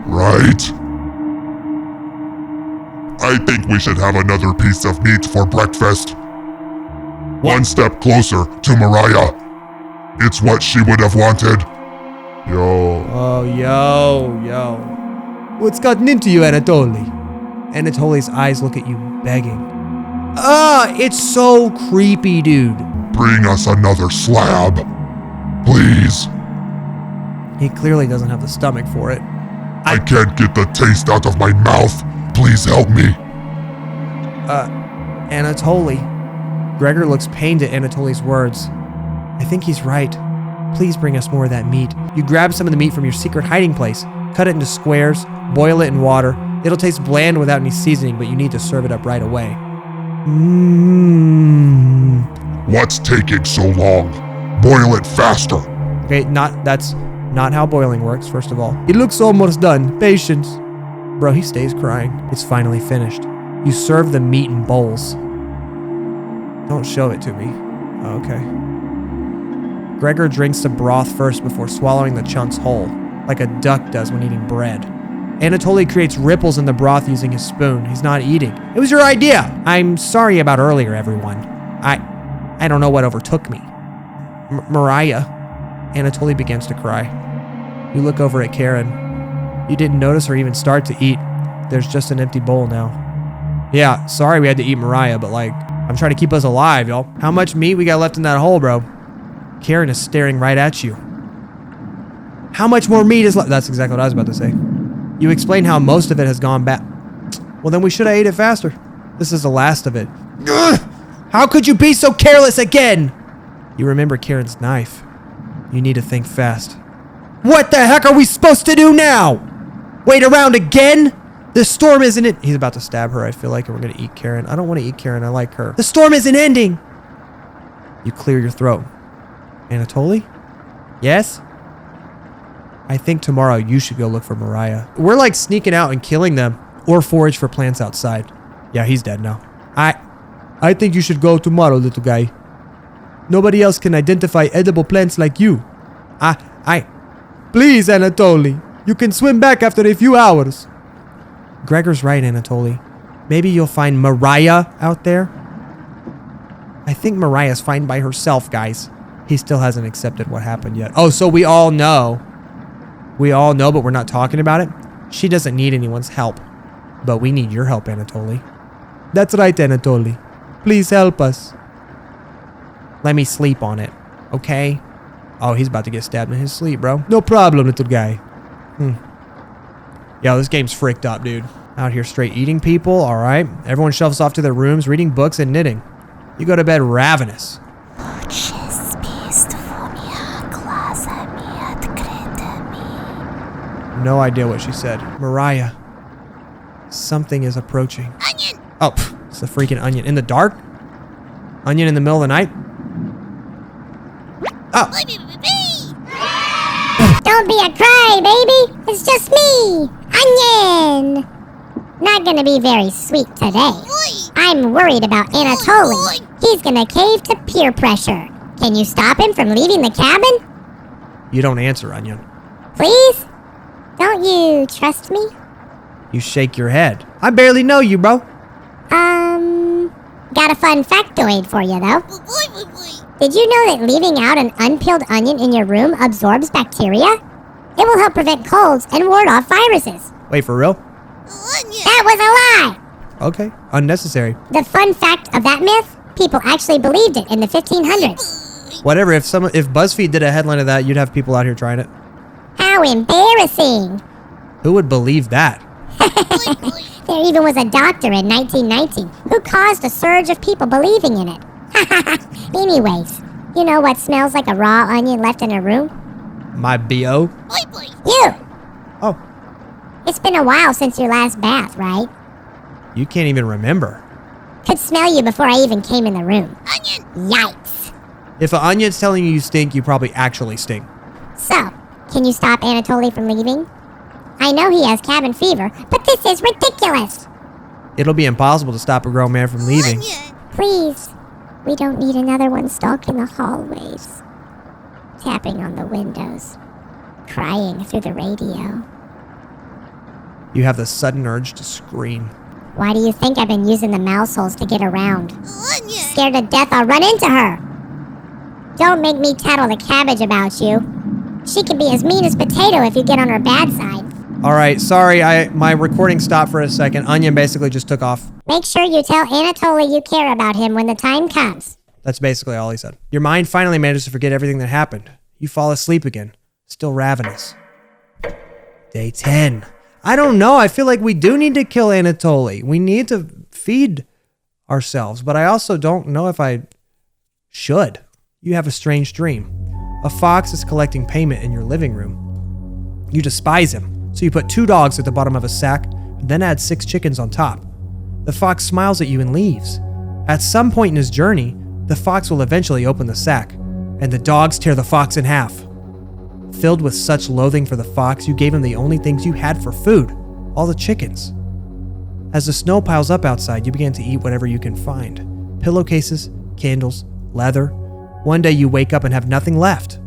Right. I think we should have another piece of meat for breakfast. One step closer to Mariah. It's what she would have wanted. Yo. Oh, yo. What's gotten into you, Anatoly? Anatoly's eyes look at you, begging. It's so creepy, dude. Bring us another slab. Please. He clearly doesn't have the stomach for it. I can't get the taste out of my mouth. Please help me. Anatoly. Gregor looks pained at Anatoly's words. I think he's right. Please bring us more of that meat. You grab some of the meat from your secret hiding place, cut it into squares, boil it in water. It'll taste bland without any seasoning, but you need to serve it up right away. What's taking so long? Boil it faster. Okay, that's not how boiling works, first of all. It looks almost done. Patience. Bro, he stays crying. It's finally finished. You serve the meat in bowls. Don't show it to me. Okay. Gregor drinks the broth first before swallowing the chunks whole, like a duck does when eating bread. Anatoly creates ripples in the broth using his spoon. He's not eating. It was your idea! I'm sorry about earlier, everyone. I don't know what overtook me. Mariah. Anatoly begins to cry. You look over at Karen. You didn't notice her even start to eat. There's just an empty bowl now. Yeah, sorry we had to eat Mariah, but I'm trying to keep us alive, y'all. How much meat we got left in that hole, bro? Karen is staring right at you. How much more meat is left? That's exactly what I was about to say. You explained how most of it has gone back. Well, then we should have ate it faster. This is the last of it. Ugh! How could you be so careless again? You remember Karen's knife. You need to think fast. What the heck are we supposed to do now? Wait around again? The storm isn't it? He's about to stab her, I feel like, and we're going to eat Karen. I don't want to eat Karen. I like her. The storm isn't ending. You clear your throat. Anatoly? Yes? I think tomorrow you should go look for Mariah. We're sneaking out and killing them or forage for plants outside. Yeah, he's dead now. I think you should go tomorrow, little guy. Nobody else can identify edible plants like you. Please, Anatoly. You can swim back after a few hours. Gregor's right, Anatoly. Maybe you'll find Mariah out there. I think Mariah's fine by herself, guys. He still hasn't accepted what happened yet. Oh, so we all know. We all know, but we're not talking about it. She doesn't need anyone's help. But we need your help, Anatoly. That's right, Anatoly. Please help us. Let me sleep on it, okay? Oh, he's about to get stabbed in his sleep, bro. No problem, little guy. Yo, this game's freaked up, dude. Out here straight eating people, all right. Everyone shuffles off to their rooms, reading books and knitting. You go to bed ravenous. No idea what she said. Mariah. Something is approaching. Onion! Oh, it's a freaking onion. In the dark? Onion in the middle of the night? Oh. Don't be a cry, baby. It's just me, Onion. Not gonna be very sweet today. I'm worried about Anatoly. He's gonna cave to peer pressure. Can you stop him from leaving the cabin? You don't answer, Onion. Please? Don't you trust me? You shake your head. I barely know you, bro. Got a fun factoid for you, though. Did you know that leaving out an unpeeled onion in your room absorbs bacteria? It will help prevent colds and ward off viruses. Wait, for real? That was a lie! Okay, unnecessary. The fun fact of that myth, people actually believed it in the 1500s. Whatever, if BuzzFeed did a headline of that, you'd have people out here trying it. How embarrassing! Who would believe that? There even was a doctor in 1919 who caused a surge of people believing in it. Anyways, you know what smells like a raw onion left in a room? My B.O.? You! Oh. It's been a while since your last bath, right? You can't even remember. Could smell you before I even came in the room. Onion! Yikes! If an onion's telling you stink, you probably actually stink. So, Can you stop Anatoly from leaving? I know he has cabin fever, but this is ridiculous. It'll be impossible to stop a grown man from leaving. Please, we don't need another one stalking the hallways, tapping on the windows, crying through the radio. You have the sudden urge to scream. Why do you think I've been using the mouse holes to get around? Scared to death I'll run into her. Don't make me tattle the cabbage about you. She can be as mean as potato if you get on her bad side. All right, sorry, my recording stopped for a second. Onion basically just took off. Make sure you tell Anatoly you care about him when the time comes. That's basically all he said. Your mind finally manages to forget everything that happened. You fall asleep again, still ravenous. Day 10. I don't know. I feel like we do need to kill Anatoly. We need to feed ourselves, but I also don't know if I should. You have a strange dream. A fox is collecting payment in your living room. You despise him, so you put 2 dogs at the bottom of a sack, then add 6 chickens on top. The fox smiles at you and leaves. At some point in his journey, the fox will eventually open the sack, and the dogs tear the fox in half. Filled with such loathing for the fox, you gave him the only things you had for food, all the chickens. As the snow piles up outside, you begin to eat whatever you can find. Pillowcases, candles, leather. One day you wake up and have nothing left.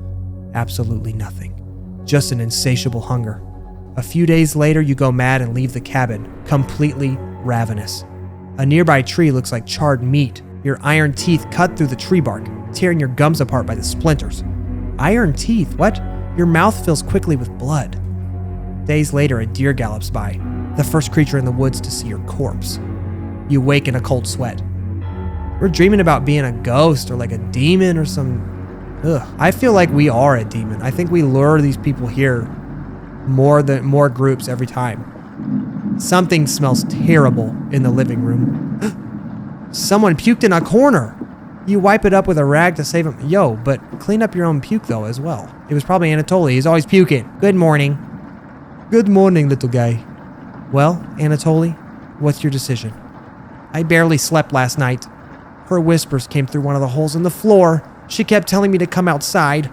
Absolutely nothing. Just an insatiable hunger. A few days later, you go mad and leave the cabin, completely ravenous. A nearby tree looks like charred meat. Your iron teeth cut through the tree bark, tearing your gums apart by the splinters. Iron teeth? What? Your mouth fills quickly with blood. Days later, a deer gallops by, the first creature in the woods to see your corpse. You wake in a cold sweat. We're dreaming about being a ghost or like a demon or some... I feel like we are a demon. I think we lure these people here more groups every time. Something smells terrible in the living room. Someone puked in a corner. You wipe it up with a rag to save him. Yo, but clean up your own puke though as well. It was probably Anatoly. He's always puking. Good morning. Good morning, little guy. Well, Anatoly, what's your decision? I barely slept last night. Her whispers came through one of the holes in the floor. She kept telling me to come outside.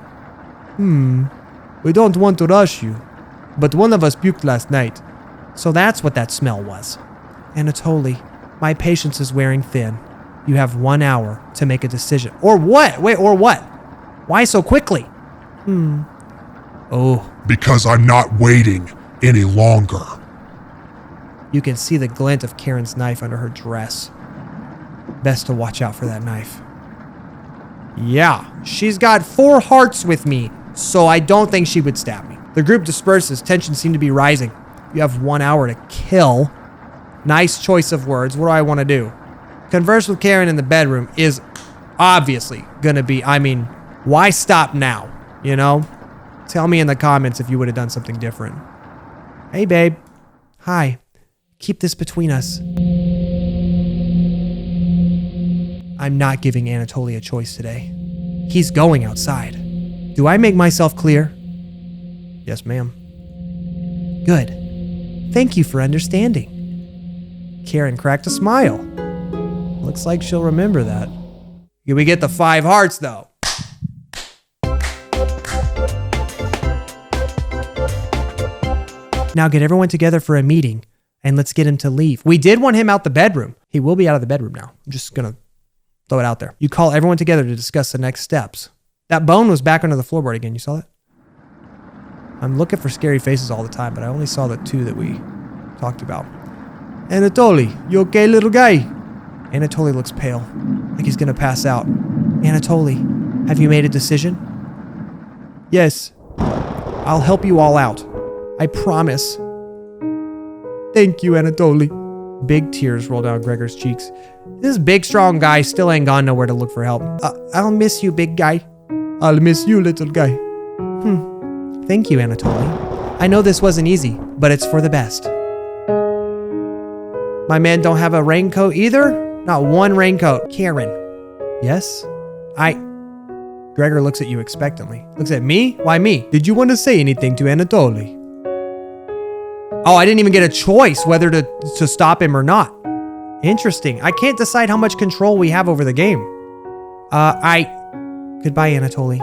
We don't want to rush you, but one of us puked last night. So that's what that smell was. Anatoly, my patience is wearing thin. You have 1 hour to make a decision. Or what? Wait, or what? Why so quickly? Oh. Because I'm not waiting any longer. You can see the glint of Karen's knife under her dress. Best to watch out for that knife. Yeah, she's got 4 hearts with me, so I don't think she would stab me. The group disperses. Tensions seem to be rising. You have 1 hour to kill. Nice choice of words. What do I want to do? Converse with Karen in the bedroom is obviously gonna be, why stop now? You know? Tell me in the comments if you would have done something different. Hey, babe. Hi. Keep this between us. I'm not giving Anatoly a choice today. He's going outside. Do I make myself clear? Yes, ma'am. Good. Thank you for understanding. Karen cracked a smile. Looks like she'll remember that. We get the 5 hearts, though. Now get everyone together for a meeting, and let's get him to leave. We did want him out the bedroom. He will be out of the bedroom now. I'm just gonna throw it out there. You call everyone together to discuss the next steps. That bone was back under the floorboard again. You saw that? I'm looking for scary faces all the time, but I only saw the 2 that we talked about. Anatoly, you okay, little guy? Anatoly looks pale, like he's gonna pass out. Anatoly, have you made a decision? Yes. I'll help you all out. I promise. Thank you, Anatoly. Big tears roll down Gregor's cheeks. This big, strong guy still ain't gone nowhere to look for help. I'll miss you, big guy. I'll miss you, little guy. Thank you, Anatoly. I know this wasn't easy, but it's for the best. My men don't have a raincoat either? Not one raincoat. Karen. Yes? Gregor looks at you expectantly. Looks at me? Why me? Did you want to say anything to Anatoly? Oh, I didn't even get a choice whether to stop him or not. Interesting. I can't decide how much control we have over the game. Goodbye, Anatoly.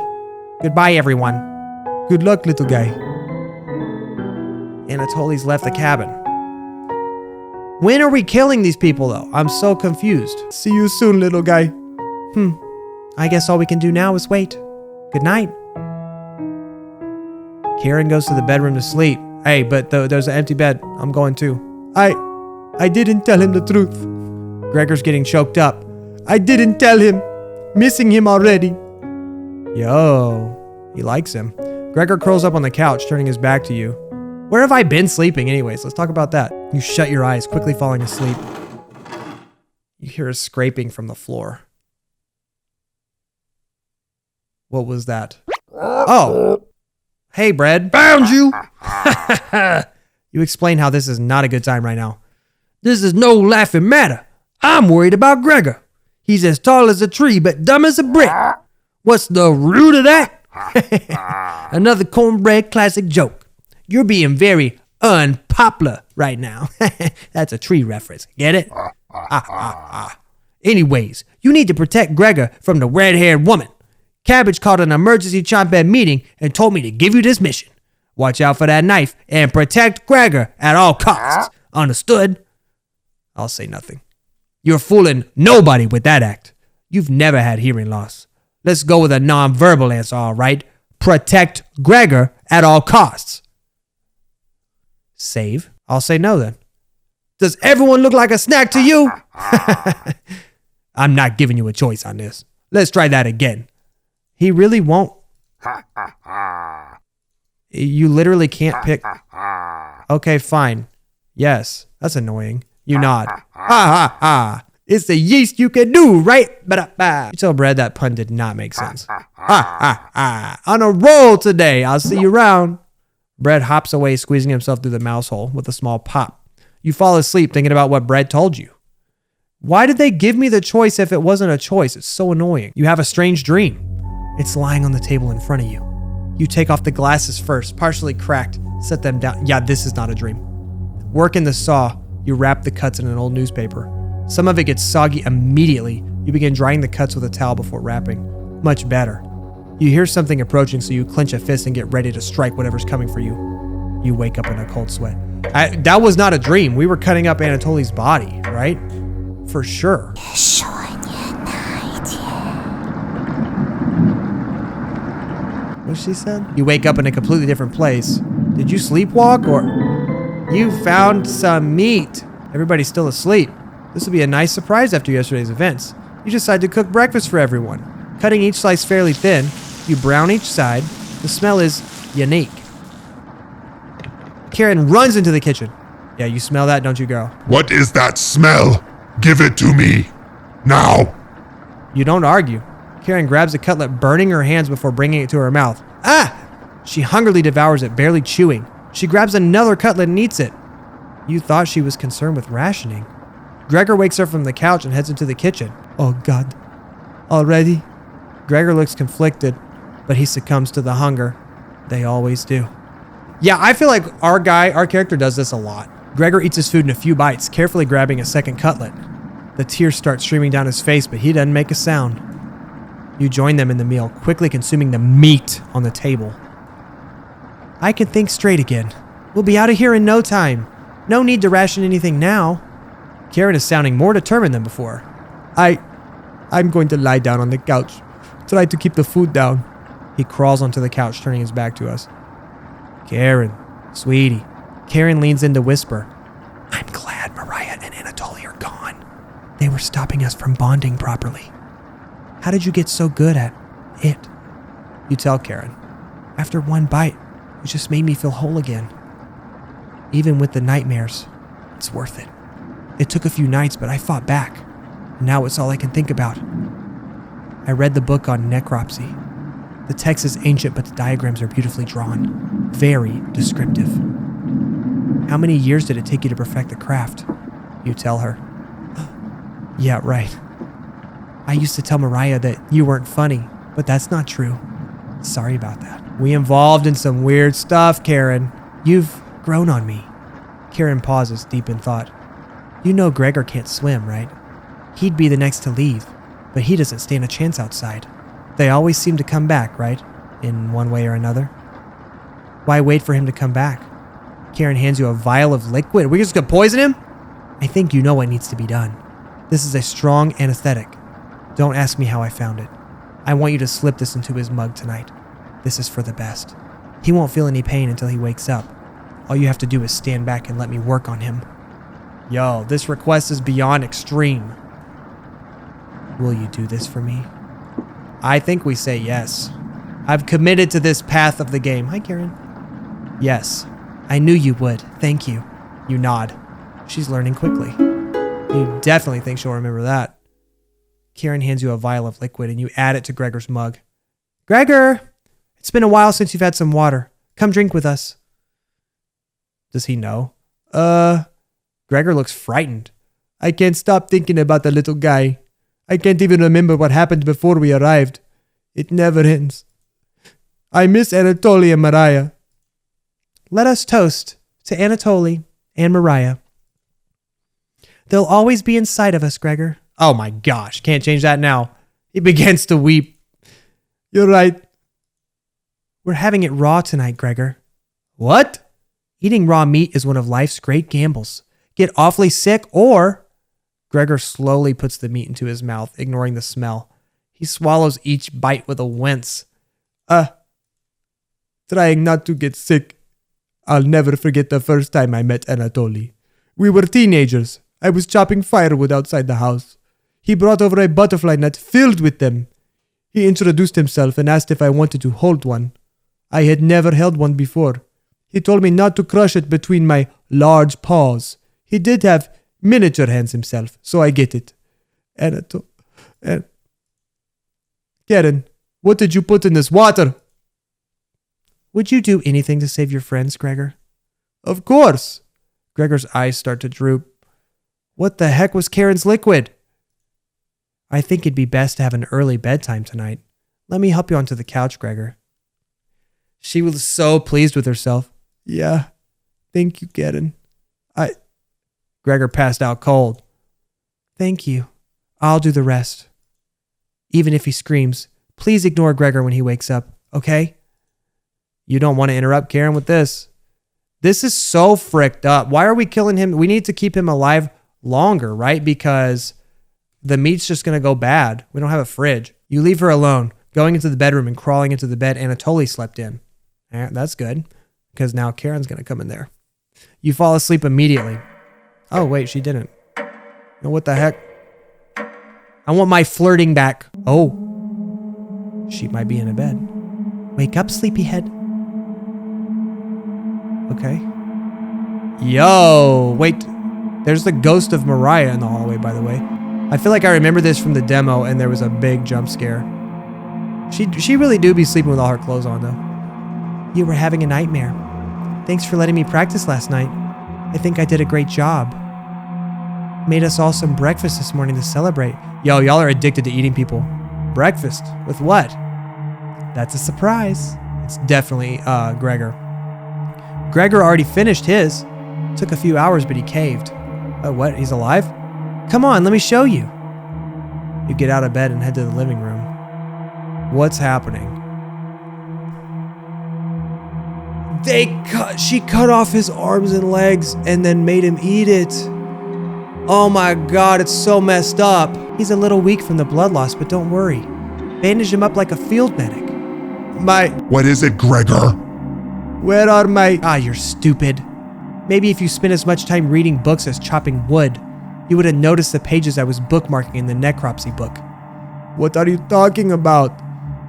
Goodbye, everyone. Good luck, little guy. Anatoly's left the cabin. When are we killing these people, though? I'm so confused. See you soon, little guy. I guess all we can do now is wait. Good night. Karen goes to the bedroom to sleep. Hey, but there's an empty bed. I'm going too. I didn't tell him the truth. Gregor's getting choked up. I didn't tell him. Missing him already. Yo, he likes him. Gregor curls up on the couch, turning his back to you. Where have I been sleeping anyways? Let's talk about that. You shut your eyes, quickly falling asleep. You hear a scraping from the floor. What was that? Oh. Hey, Bread. Found you! You explain how this is not a good time right now. This is no laughing matter. I'm worried about Gregor. He's as tall as a tree, but dumb as a brick. What's the root of that? Another cornbread classic joke. You're being very unpopular right now. That's a tree reference. Get it? Anyways, you need to protect Gregor from the red-haired woman. Cabbage called an emergency chomp ed meeting and told me to give you this mission. Watch out for that knife and protect Gregor at all costs. Understood? I'll say nothing. You're fooling nobody with that act. You've never had hearing loss. Let's go with a non-verbal answer, all right? Protect Gregor at all costs. Save? I'll say no then. Does everyone look like a snack to you? I'm not giving you a choice on this. Let's try that again. He really won't. You literally can't pick. Okay, fine. Yes, that's annoying. You nod. Ha ha ha. It's the yeast you can do, right? You tell Brad that pun did not make sense. Ha ha ha. On a roll today. I'll see you around. Brad hops away, squeezing himself through the mouse hole with a small pop. You fall asleep thinking about what Brad told you. Why did they give me the choice if it wasn't a choice? It's so annoying. You have a strange dream. It's lying on the table in front of you. You take off the glasses first, partially cracked, set them down. Yeah, this is not a dream. Working the saw, you wrap the cuts in an old newspaper. Some of it gets soggy immediately. You begin drying the cuts with a towel before wrapping. Much better. You hear something approaching, so you clench a fist and get ready to strike whatever's coming for you. You wake up in a cold sweat. That was not a dream. We were cutting up Anatoly's body, right? For sure. What she said? You wake up in a completely different place. Did you sleepwalk or? You found some meat. Everybody's still asleep. This will be a nice surprise after yesterday's events. You decide to cook breakfast for everyone. Cutting each slice fairly thin, you brown each side. The smell is unique. Karen runs into the kitchen. Yeah, you smell that, don't you, girl? What is that smell? Give it to me. Now. You don't argue. Karen grabs a cutlet, burning her hands before bringing it to her mouth. Ah! She hungrily devours it, barely chewing. She grabs another cutlet and eats it. You thought she was concerned with rationing. Gregor wakes up from the couch and heads into the kitchen. Oh, God. Already? Gregor looks conflicted, but he succumbs to the hunger. They always do. Yeah, I feel like our character does this a lot. Gregor eats his food in a few bites, carefully grabbing a second cutlet. The tears start streaming down his face, but he doesn't make a sound. You join them in the meal, quickly consuming the meat on the table. I can think straight again. We'll be out of here in no time. No need to ration anything now. Karen is sounding more determined than before. I'm going to lie down on the couch. Try to keep the food down. He crawls onto the couch, turning his back to us. Karen, sweetie. Karen leans in to whisper. I'm glad Mariah and Anatoly are gone. They were stopping us from bonding properly. How did you get so good at it? You tell Karen. After one bite, it just made me feel whole again. Even with the nightmares, it's worth it. It took a few nights, but I fought back. And now it's all I can think about. I read the book on necropsy. The text is ancient, but the diagrams are beautifully drawn. Very descriptive. How many years did it take you to perfect the craft? You tell her. Yeah, right. I used to tell Mariah that you weren't funny, but that's not true. Sorry about that. We involved in some weird stuff, Karen. You've grown on me. Karen pauses, deep in thought. You know Gregor can't swim, right? He'd be the next to leave, but he doesn't stand a chance outside. They always seem to come back, right? In one way or another. Why wait for him to come back? Karen hands you a vial of liquid. We're just gonna poison him? I think you know what needs to be done. This is a strong anesthetic. Don't ask me how I found it. I want you to slip this into his mug tonight. This is for the best. He won't feel any pain until he wakes up. All you have to do is stand back and let me work on him. Yo, this request is beyond extreme. Will you do this for me? I think we say yes. I've committed to this path of the game. Hi, Karen. Yes, I knew you would. Thank you. You nod. She's learning quickly. You definitely think she'll remember that. Karen hands you a vial of liquid and you add it to Gregor's mug. Gregor, it's been a while since you've had some water. Come drink with us. Does he know? Gregor looks frightened. I can't stop thinking about the little guy. I can't even remember what happened before we arrived. It never ends. I miss Anatoly and Mariah. Let us toast to Anatoly and Mariah. They'll always be inside of us, Gregor. Oh my gosh, can't change that now. He begins to weep. You're right. We're having it raw tonight, Gregor. What? Eating raw meat is one of life's great gambles. Get awfully sick or... Gregor slowly puts the meat into his mouth, ignoring the smell. He swallows each bite with a wince. Trying not to get sick. I'll never forget the first time I met Anatoly. We were teenagers. I was chopping firewood outside the house. He brought over a butterfly net filled with them. He introduced himself and asked if I wanted to hold one. I had never held one before. He told me not to crush it between my large paws. He did have miniature hands himself, so I get it. Karen, what did you put in this water? Would you do anything to save your friends, Gregor? Of course. Gregor's eyes start to droop. What the heck was Karen's liquid? I think it'd be best to have an early bedtime tonight. Let me help you onto the couch, Gregor. She was so pleased with herself. Yeah, thank you, Karen. Gregor passed out cold. Thank you. I'll do the rest. Even if he screams, please ignore Gregor when he wakes up, okay? You don't want to interrupt Karen with this. This is so fricked up. Why are we killing him? We need to keep him alive longer, right? Because the meat's just going to go bad. We don't have a fridge. You leave her alone, going into the bedroom and crawling into the bed Anatoly slept in. That's good, because now Karen's going to come in there. You fall asleep immediately. Oh, wait, she didn't. What the heck? I want my flirting back. Oh. She might be in a bed. Wake up, sleepyhead. Okay. Yo, wait. There's the ghost of Mariah in the hallway, by the way. I feel like I remember this from the demo, and there was a big jump scare. She really do be sleeping with all her clothes on, though. You were having a nightmare. Thanks for letting me practice last night. I think I did a great job. Made us all some breakfast this morning to celebrate. Yo, y'all are addicted to eating people. Breakfast? With what? That's a surprise. It's definitely Gregor. Gregor already finished his. Took a few hours, but he caved. Oh, what? He's alive? Come on, let me show you. You get out of bed and head to the living room. What's happening? She cut off his arms and legs and then made him eat it. Oh my God, it's so messed up. He's a little weak from the blood loss, but don't worry. Bandage him up like a field medic. What is it, Gregor? Where are my... you're stupid. Maybe if you spent as much time reading books as chopping wood, you would have noticed the pages I was bookmarking in the necropsy book. What are you talking about?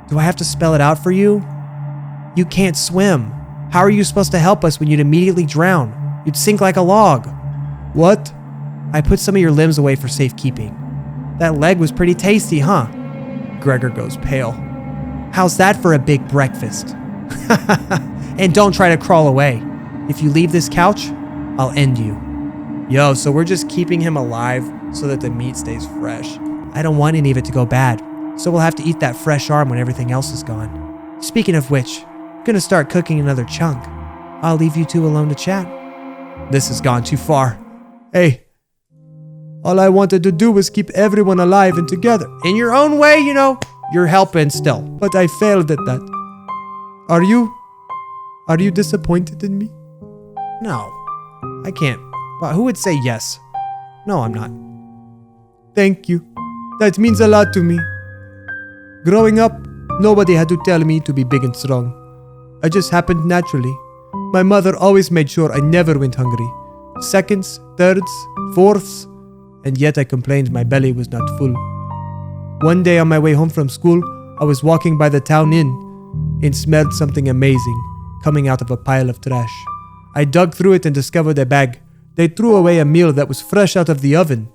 Do I have to spell it out for you? You can't swim. How are you supposed to help us when you'd immediately drown? You'd sink like a log. What? I put some of your limbs away for safekeeping. That leg was pretty tasty, huh? Gregor goes pale. How's that for a big breakfast? And don't try to crawl away. If you leave this couch, I'll end you. Yo, so we're just keeping him alive so that the meat stays fresh. I don't want any of it to go bad, so we'll have to eat that fresh arm when everything else is gone. Speaking of which, I'm gonna start cooking another chunk. I'll leave you two alone to chat. This has gone too far. Hey, all I wanted to do was keep everyone alive and together. In your own way, you're helping still. But I failed at that. Are you? Are you disappointed in me? No. I can't. Well, who would say yes? No, I'm not. Thank you. That means a lot to me. Growing up, nobody had to tell me to be big and strong. I just happened naturally. My mother always made sure I never went hungry. Seconds, thirds, fourths, and yet I complained my belly was not full. One day on my way home from school, I was walking by the town inn and smelled something amazing coming out of a pile of trash. I dug through it and discovered a bag. They threw away a meal that was fresh out of the oven.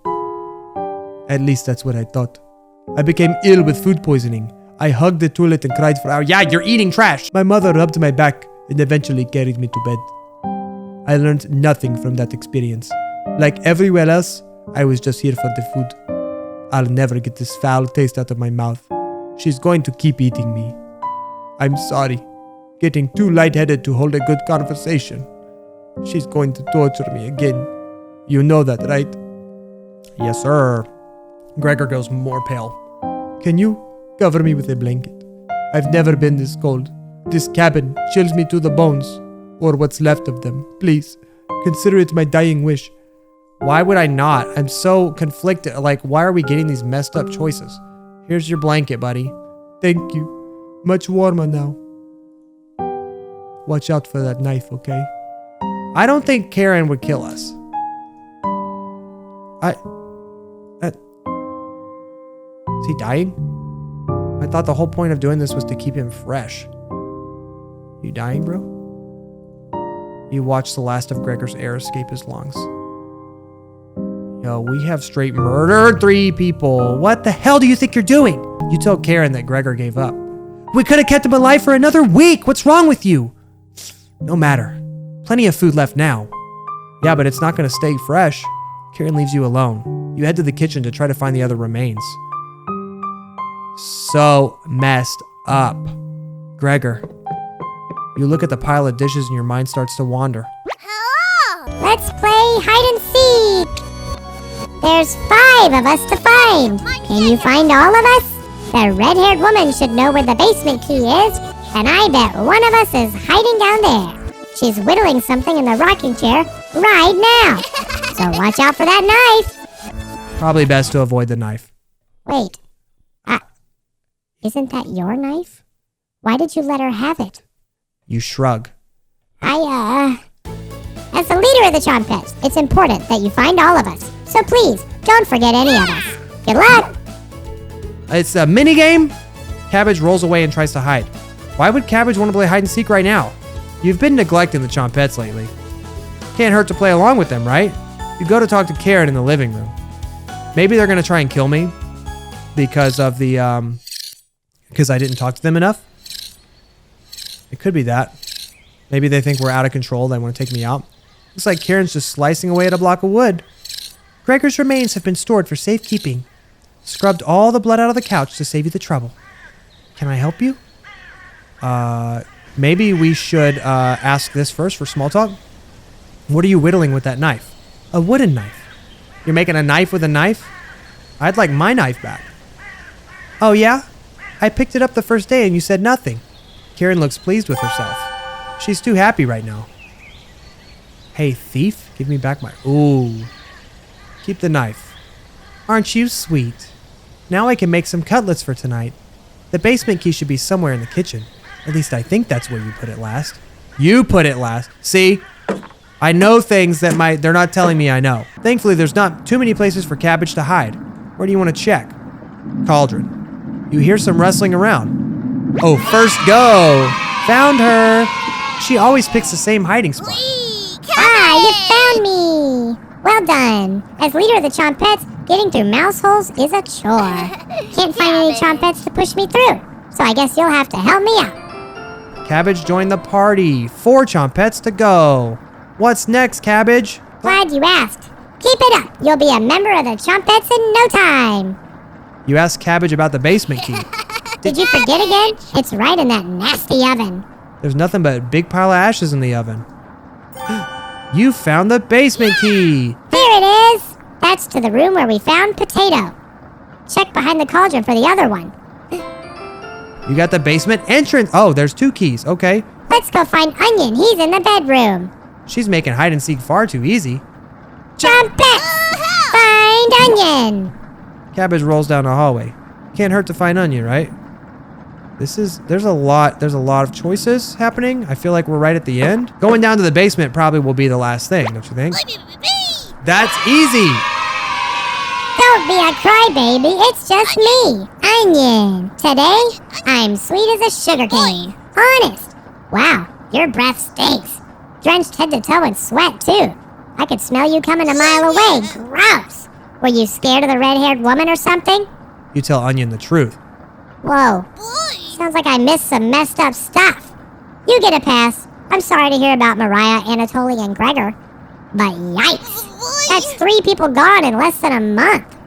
At least that's what I thought. I became ill with food poisoning. I hugged the toilet and cried for hours. Yeah, you're eating trash! My mother rubbed my back and eventually carried me to bed. I learned nothing from that experience. Like everywhere else, I was just here for the food. I'll never get this foul taste out of my mouth. She's going to keep eating me. I'm sorry. Getting too lightheaded to hold a good conversation. She's going to torture me again. You know that, right? Yes, sir. Gregor goes more pale. Can you cover me with a blanket? I've never been this cold. This cabin chills me to the bones, or what's left of them. Please, consider it my dying wish. Why would I not? I'm so conflicted. Like, why are we getting these messed up choices? Here's your blanket, buddy. Thank you. Much warmer now. Watch out for that knife, okay? I don't think Karen would kill us. Is he dying? I thought the whole point of doing this was to keep him fresh. You dying, bro? You watch the last of Gregor's air escape his lungs. Yo, we have straight murdered 3 people. What the hell do you think you're doing? You told Karen that Gregor gave up. We could have kept him alive for another week. What's wrong with you? No matter. Plenty of food left now. Yeah, but it's not going to stay fresh. Karen leaves you alone. You head to the kitchen to try to find the other remains. So messed up. Gregor, you look at the pile of dishes and your mind starts to wander. Let's play hide and seek. There's 5 of us to find. Can you find all of us? The red-haired woman should know where the basement key is, and I bet one of us is hiding down there. She's whittling something in the rocking chair right now. So watch out for that knife. Probably best to avoid the knife. Wait. Isn't that your knife? Why did you let her have it? You shrug. As the leader of the Chompets, it's important that you find all of us. So please, don't forget any of us. Good luck! It's a mini game. Cabbage rolls away and tries to hide. Why would Cabbage want to play hide and seek right now? You've been neglecting the Chompets lately. Can't hurt to play along with them, right? You go to talk to Karen in the living room. Maybe they're going to try and kill me because of the, because I didn't talk to them enough. It could be that. Maybe they think we're out of control. They want to take me out. Looks like Karen's just slicing away at a block of wood. Gregor's remains have been stored for safekeeping. Scrubbed all the blood out of the couch to save you the trouble. Can I help you? Maybe we should ask this first for small talk. What are you whittling with that knife? A wooden knife. You're making a knife with a knife? I'd like my knife back. Oh yeah? I picked it up the first day and you said nothing. Karen looks pleased with herself. She's too happy right now. Hey, thief, give me back my... Ooh. Keep the knife. Aren't you sweet? Now I can make some cutlets for tonight. The basement key should be somewhere in the kitchen. At least I think that's where you put it last. You put it last. See? I know things that they're not telling me I know. Thankfully, there's not too many places for Cabbage to hide. Where do you want to check? Cauldron. You hear some rustling around. Oh, first go. Found her. She always picks the same hiding spot. You found me. Well done. As leader of the Chompets, getting through mouse holes is a chore. Can't find any Chompets to push me through, so I guess you'll have to help me out. Cabbage joined the party. 4 Chompets to go. What's next, Cabbage? Glad you asked. Keep it up. You'll be a member of the Chompets in no time. You asked Cabbage about the basement key. Did you forget again? It's right in that nasty oven. There's nothing but a big pile of ashes in the oven. You found the basement key. Here it is. That's to the room where we found Potato. Check behind the cauldron for the other one. You got the basement entrance. Oh, there's 2 keys. Okay. But Let's go find Onion. He's in the bedroom. She's making hide and seek far too easy. Trumpets! Find Onion! Cabbage rolls down the hallway. Can't hurt to find Onion, right? There's a lot of choices happening. I feel like we're right at the end. Going down to the basement probably will be the last thing, don't you think? That's easy. Don't be a crybaby. It's just me, Onion. Today, I'm sweet as a sugar cane. Honest. Wow, your breath stinks. Drenched head to toe in sweat, too. I could smell you coming a mile away. Gross. Were you scared of the red-haired woman or something? You tell Onion the truth. Whoa. Sounds like I missed some messed up stuff. You get a pass. I'm sorry to hear about Mariah, Anatoly, and Gregor. But yikes. That's 3 people gone in less than a month.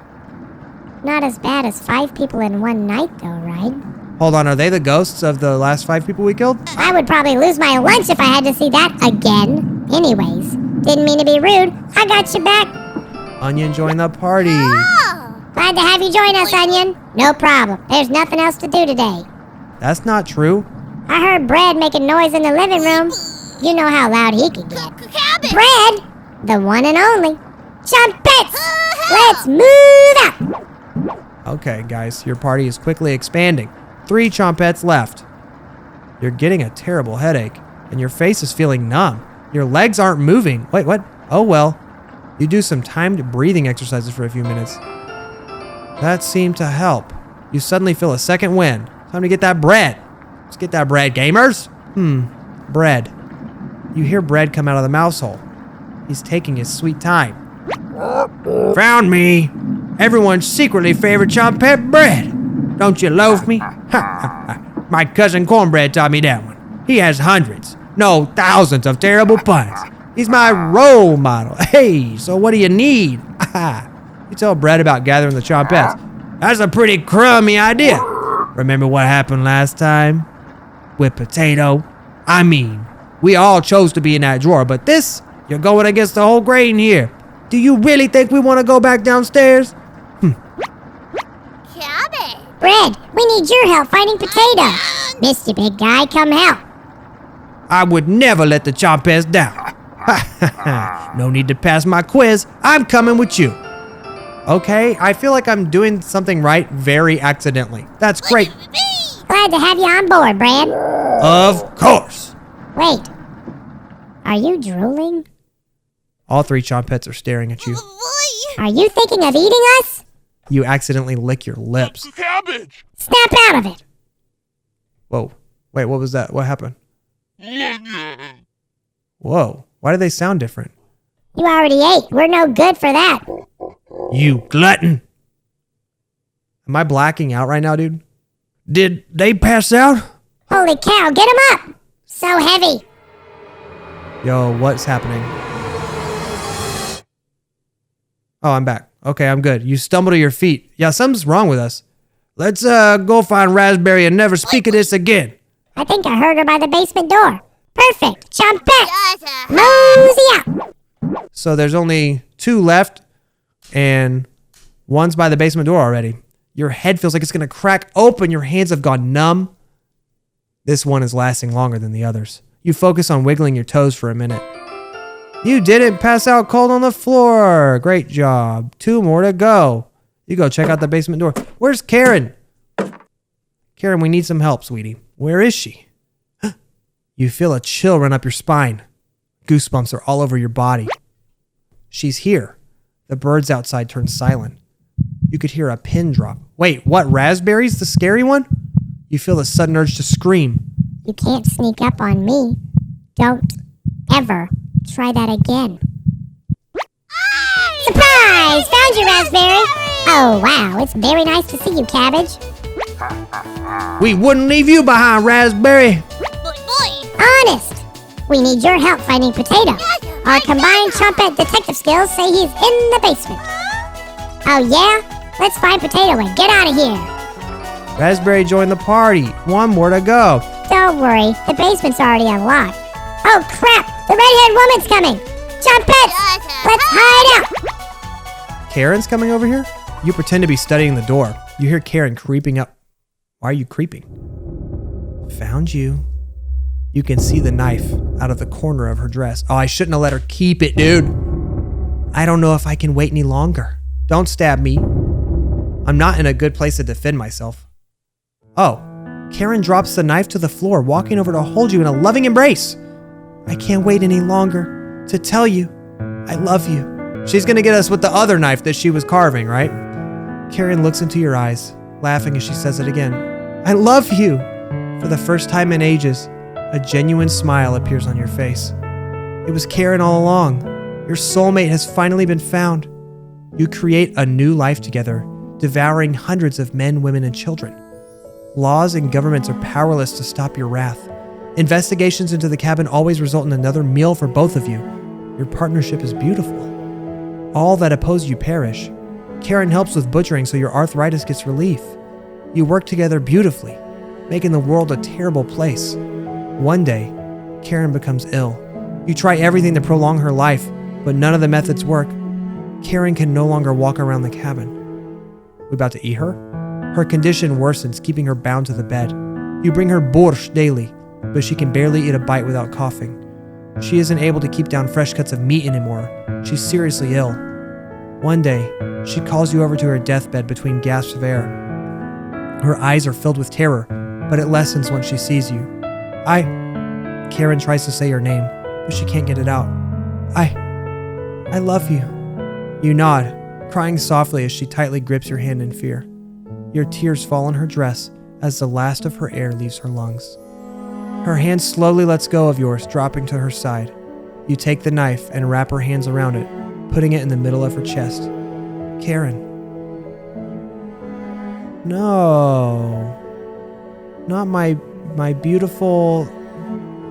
Not as bad as 5 people in one night, though, right? Hold on, are they the ghosts of the last 5 people we killed? I would probably lose my lunch if I had to see that again. Anyways, didn't mean to be rude. I got you back. Onion joined the party. Glad to have you join us, Onion. No problem. There's nothing else to do today. That's not true. I heard Bread making noise in the living room. You know how loud he could get. Bread, the one and only. Trumpets! Let's move out! Okay, guys, your party is quickly expanding. 3 chompettes left. You're getting a terrible headache, and your face is feeling numb. Your legs aren't moving. Wait, what? Oh, well. You do some timed breathing exercises for a few minutes. That seemed to help. You suddenly feel a second wind. Time to get that bread. Let's get that bread, gamers. Bread. You hear Bread come out of the mouse hole. He's taking his sweet time. Found me. Everyone's secretly favorite chompette, Bread. Don't you loaf me? My cousin Cornbread taught me that one. He has hundreds, no thousands of terrible puns. He's my role model. Hey, so what do you need? You tell Bread about gathering the chompettes. That's a pretty crummy idea. Remember what happened last time? With Potato? I mean, we all chose to be in that drawer, but this, you're going against the whole grain here. Do you really think we want to go back downstairs? Bread, we need your help finding Potato. Missed you, big guy. Come help. I would never let the chompettes down. No need to pass my quiz. I'm coming with you. Okay, I feel like I'm doing something right very accidentally. That's great. Glad to have you on board, Brad. Of course. Wait. Are you drooling? All 3 chompettes are staring at you. Are you thinking of eating us? You accidentally lick your lips. Cabbage! Snap out of it. Whoa. Wait, what was that? What happened? Whoa. Why do they sound different? You already ate. We're no good for that. You glutton. Am I blacking out right now, dude? Did they pass out? Holy cow, get him up. So heavy. Yo, what's happening? Oh, I'm back. Okay, I'm good. You stumbled to your feet. Yeah, something's wrong with us. Let's go find Raspberry and never speak of this again. I think I heard her by the basement door. Perfect. Chompette. Mosey out. So there's only 2 left, and one's by the basement door already. Your head feels like it's going to crack open. Your hands have gone numb. This one is lasting longer than the others. You focus on wiggling your toes for a minute. You didn't pass out cold on the floor. Great job. 2 more to go. You go check out the basement door. Where's Karen? Karen, we need some help, sweetie. Where is she? You feel a chill run up your spine. Goosebumps are all over your body. She's here. The birds outside turn silent. You could hear a pin drop. Wait, what? Raspberry's the scary one? You feel a sudden urge to scream. You can't sneak up on me. Don't ever try that again. Surprise! Found you, Raspberry! Oh, wow. It's very nice to see you, Cabbage. We wouldn't leave you behind, Raspberry. Honest! We need your help finding Potato. Our combined Chompette detective skills say he's in the basement. Oh, yeah? Let's find Potato and get out of here. Raspberry joined the party. 1 more to go. Don't worry. The basement's already unlocked. Oh, crap! The redhead woman's coming! Chompette! Let's hide out! Karen's coming over here? You pretend to be studying the door. You hear Karen creeping up. Why are you creeping? Found you. You can see the knife out of the corner of her dress. Oh, I shouldn't have let her keep it, dude. I don't know if I can wait any longer. Don't stab me. I'm not in a good place to defend myself. Oh, Karen drops the knife to the floor, walking over to hold you in a loving embrace. I can't wait any longer to tell you I love you. She's gonna get us with the other knife that she was carving, right? Karen looks into your eyes, laughing as she says it again. I love you. For the first time in ages, a genuine smile appears on your face. It was Karen all along. Your soulmate has finally been found. You create a new life together, devouring hundreds of men, women, and children. Laws and governments are powerless to stop your wrath. Investigations into the cabin always result in another meal for both of you. Your partnership is beautiful. All that oppose you perish. Karen helps with butchering so your arthritis gets relief. You work together beautifully, making the world a terrible place. One day, Karen becomes ill. You try everything to prolong her life, but none of the methods work. Karen can no longer walk around the cabin. We about to eat her? Her condition worsens, keeping her bound to the bed. You bring her borscht daily, but she can barely eat a bite without coughing. She isn't able to keep down fresh cuts of meat anymore. She's seriously ill. One day, she calls you over to her deathbed between gasps of air. Her eyes are filled with terror, but it lessens once she sees you. Karen tries to say your name, but she can't get it out. I love you. You nod, crying softly as she tightly grips your hand in fear. Your tears fall on her dress as the last of her air leaves her lungs. Her hand slowly lets go of yours, dropping to her side. You take the knife and wrap her hands around it, putting it in the middle of her chest. Karen. No. Not my beautiful,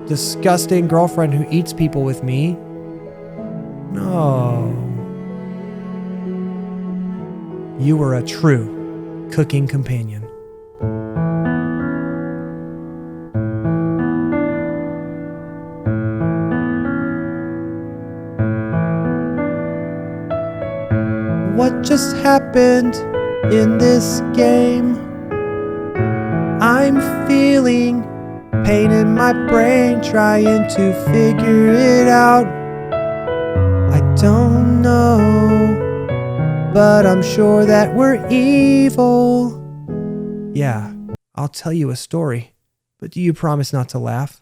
disgusting girlfriend who eats people with me. No. You were a true cooking companion. What just happened in this game? I'm feeling pain in my brain, trying to figure it out. I don't know, but I'm sure that we're evil. Yeah, I'll tell you a story, but do you promise not to laugh?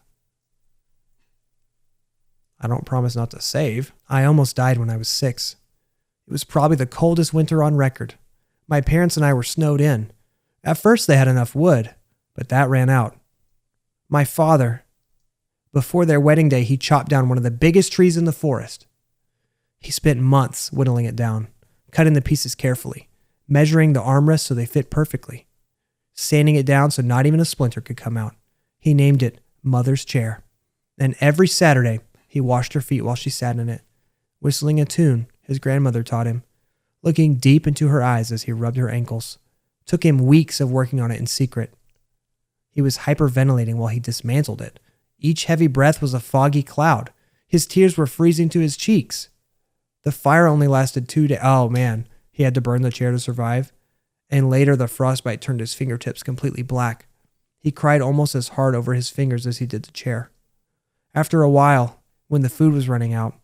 I don't promise not to save. I almost died when I was 6. It was probably the coldest winter on record. My parents and I were snowed in. At first they had enough wood, but that ran out. My father, before their wedding day, he chopped down one of the biggest trees in the forest. He spent months whittling it down, cutting the pieces carefully, measuring the armrests so they fit perfectly, sanding it down so not even a splinter could come out. He named it Mother's Chair. And every Saturday, he washed her feet while she sat in it, whistling a tune his grandmother taught him, looking deep into her eyes as he rubbed her ankles. Took him weeks of working on it in secret. He was hyperventilating while he dismantled it. Each heavy breath was a foggy cloud. His tears were freezing to his cheeks. The fire only lasted 2 days. Oh man, he had to burn the chair to survive. And later the frostbite turned his fingertips completely black. He cried almost as hard over his fingers as he did the chair. After a while, when the food was running out,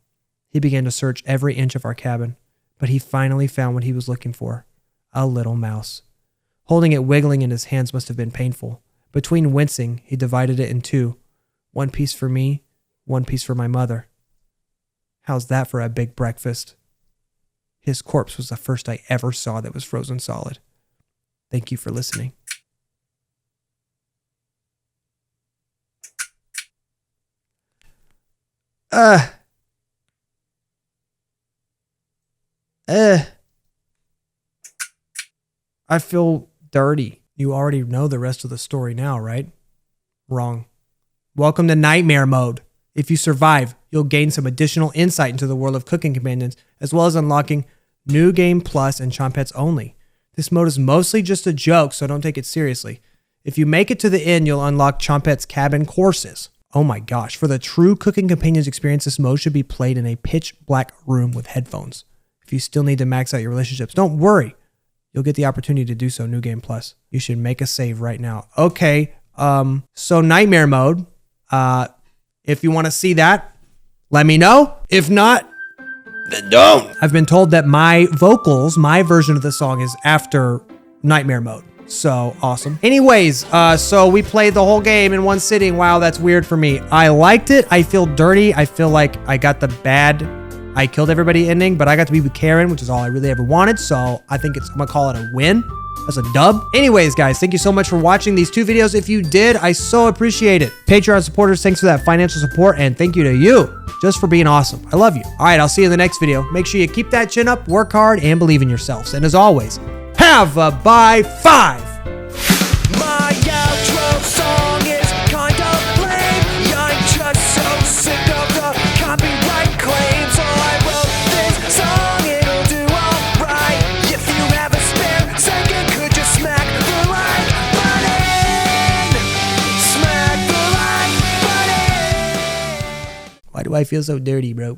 he began to search every inch of our cabin, but he finally found what he was looking for, a little mouse. Holding it wiggling in his hands must have been painful. Between wincing, he divided it in 2, 1 piece for me, 1 piece for my mother. How's that for a big breakfast? His corpse was the first I ever saw that was frozen solid. Thank you for listening. I feel dirty. You already know the rest of the story now, right? Wrong. Welcome to Nightmare Mode. If you survive, you'll gain some additional insight into the world of cooking companions, as well as unlocking New Game Plus and Chompettes only. This mode is mostly just a joke, so don't take it seriously. If you make it to the end, you'll unlock Chompettes cabin courses. Oh my gosh, for the true cooking companions experience, this mode should be played in a pitch black room with headphones. If you still need to max out your relationships, don't worry. You'll get the opportunity to do so, New Game Plus. You should make a save right now. Okay, so Nightmare Mode. If you want to see that, let me know. If not, then don't. I've been told that my vocals, my version of the song is after nightmare mode. So awesome. Anyways, so we played the whole game in one sitting. Wow, that's weird for me. I liked it. I feel dirty. I feel like I got the bad I killed everybody ending, but I got to be with Karen, which is all I really ever wanted. So I think I'm gonna call it a win. That's a dub. Anyways, guys, thank you so much for watching these 2 videos. If you did, I so appreciate it. Patreon supporters, thanks for that financial support. And thank you to you just for being awesome. I love you. All right, I'll see you in the next video. Make sure you keep that chin up, work hard, and believe in yourselves. And as always, have a by 5. My outro song is kind of lame. I'm just so sick of the copyright claims. So I wrote this song, it'll do alright. If you have a spare second, could you smack the like button? Smack the like button. Why do I feel so dirty, bro?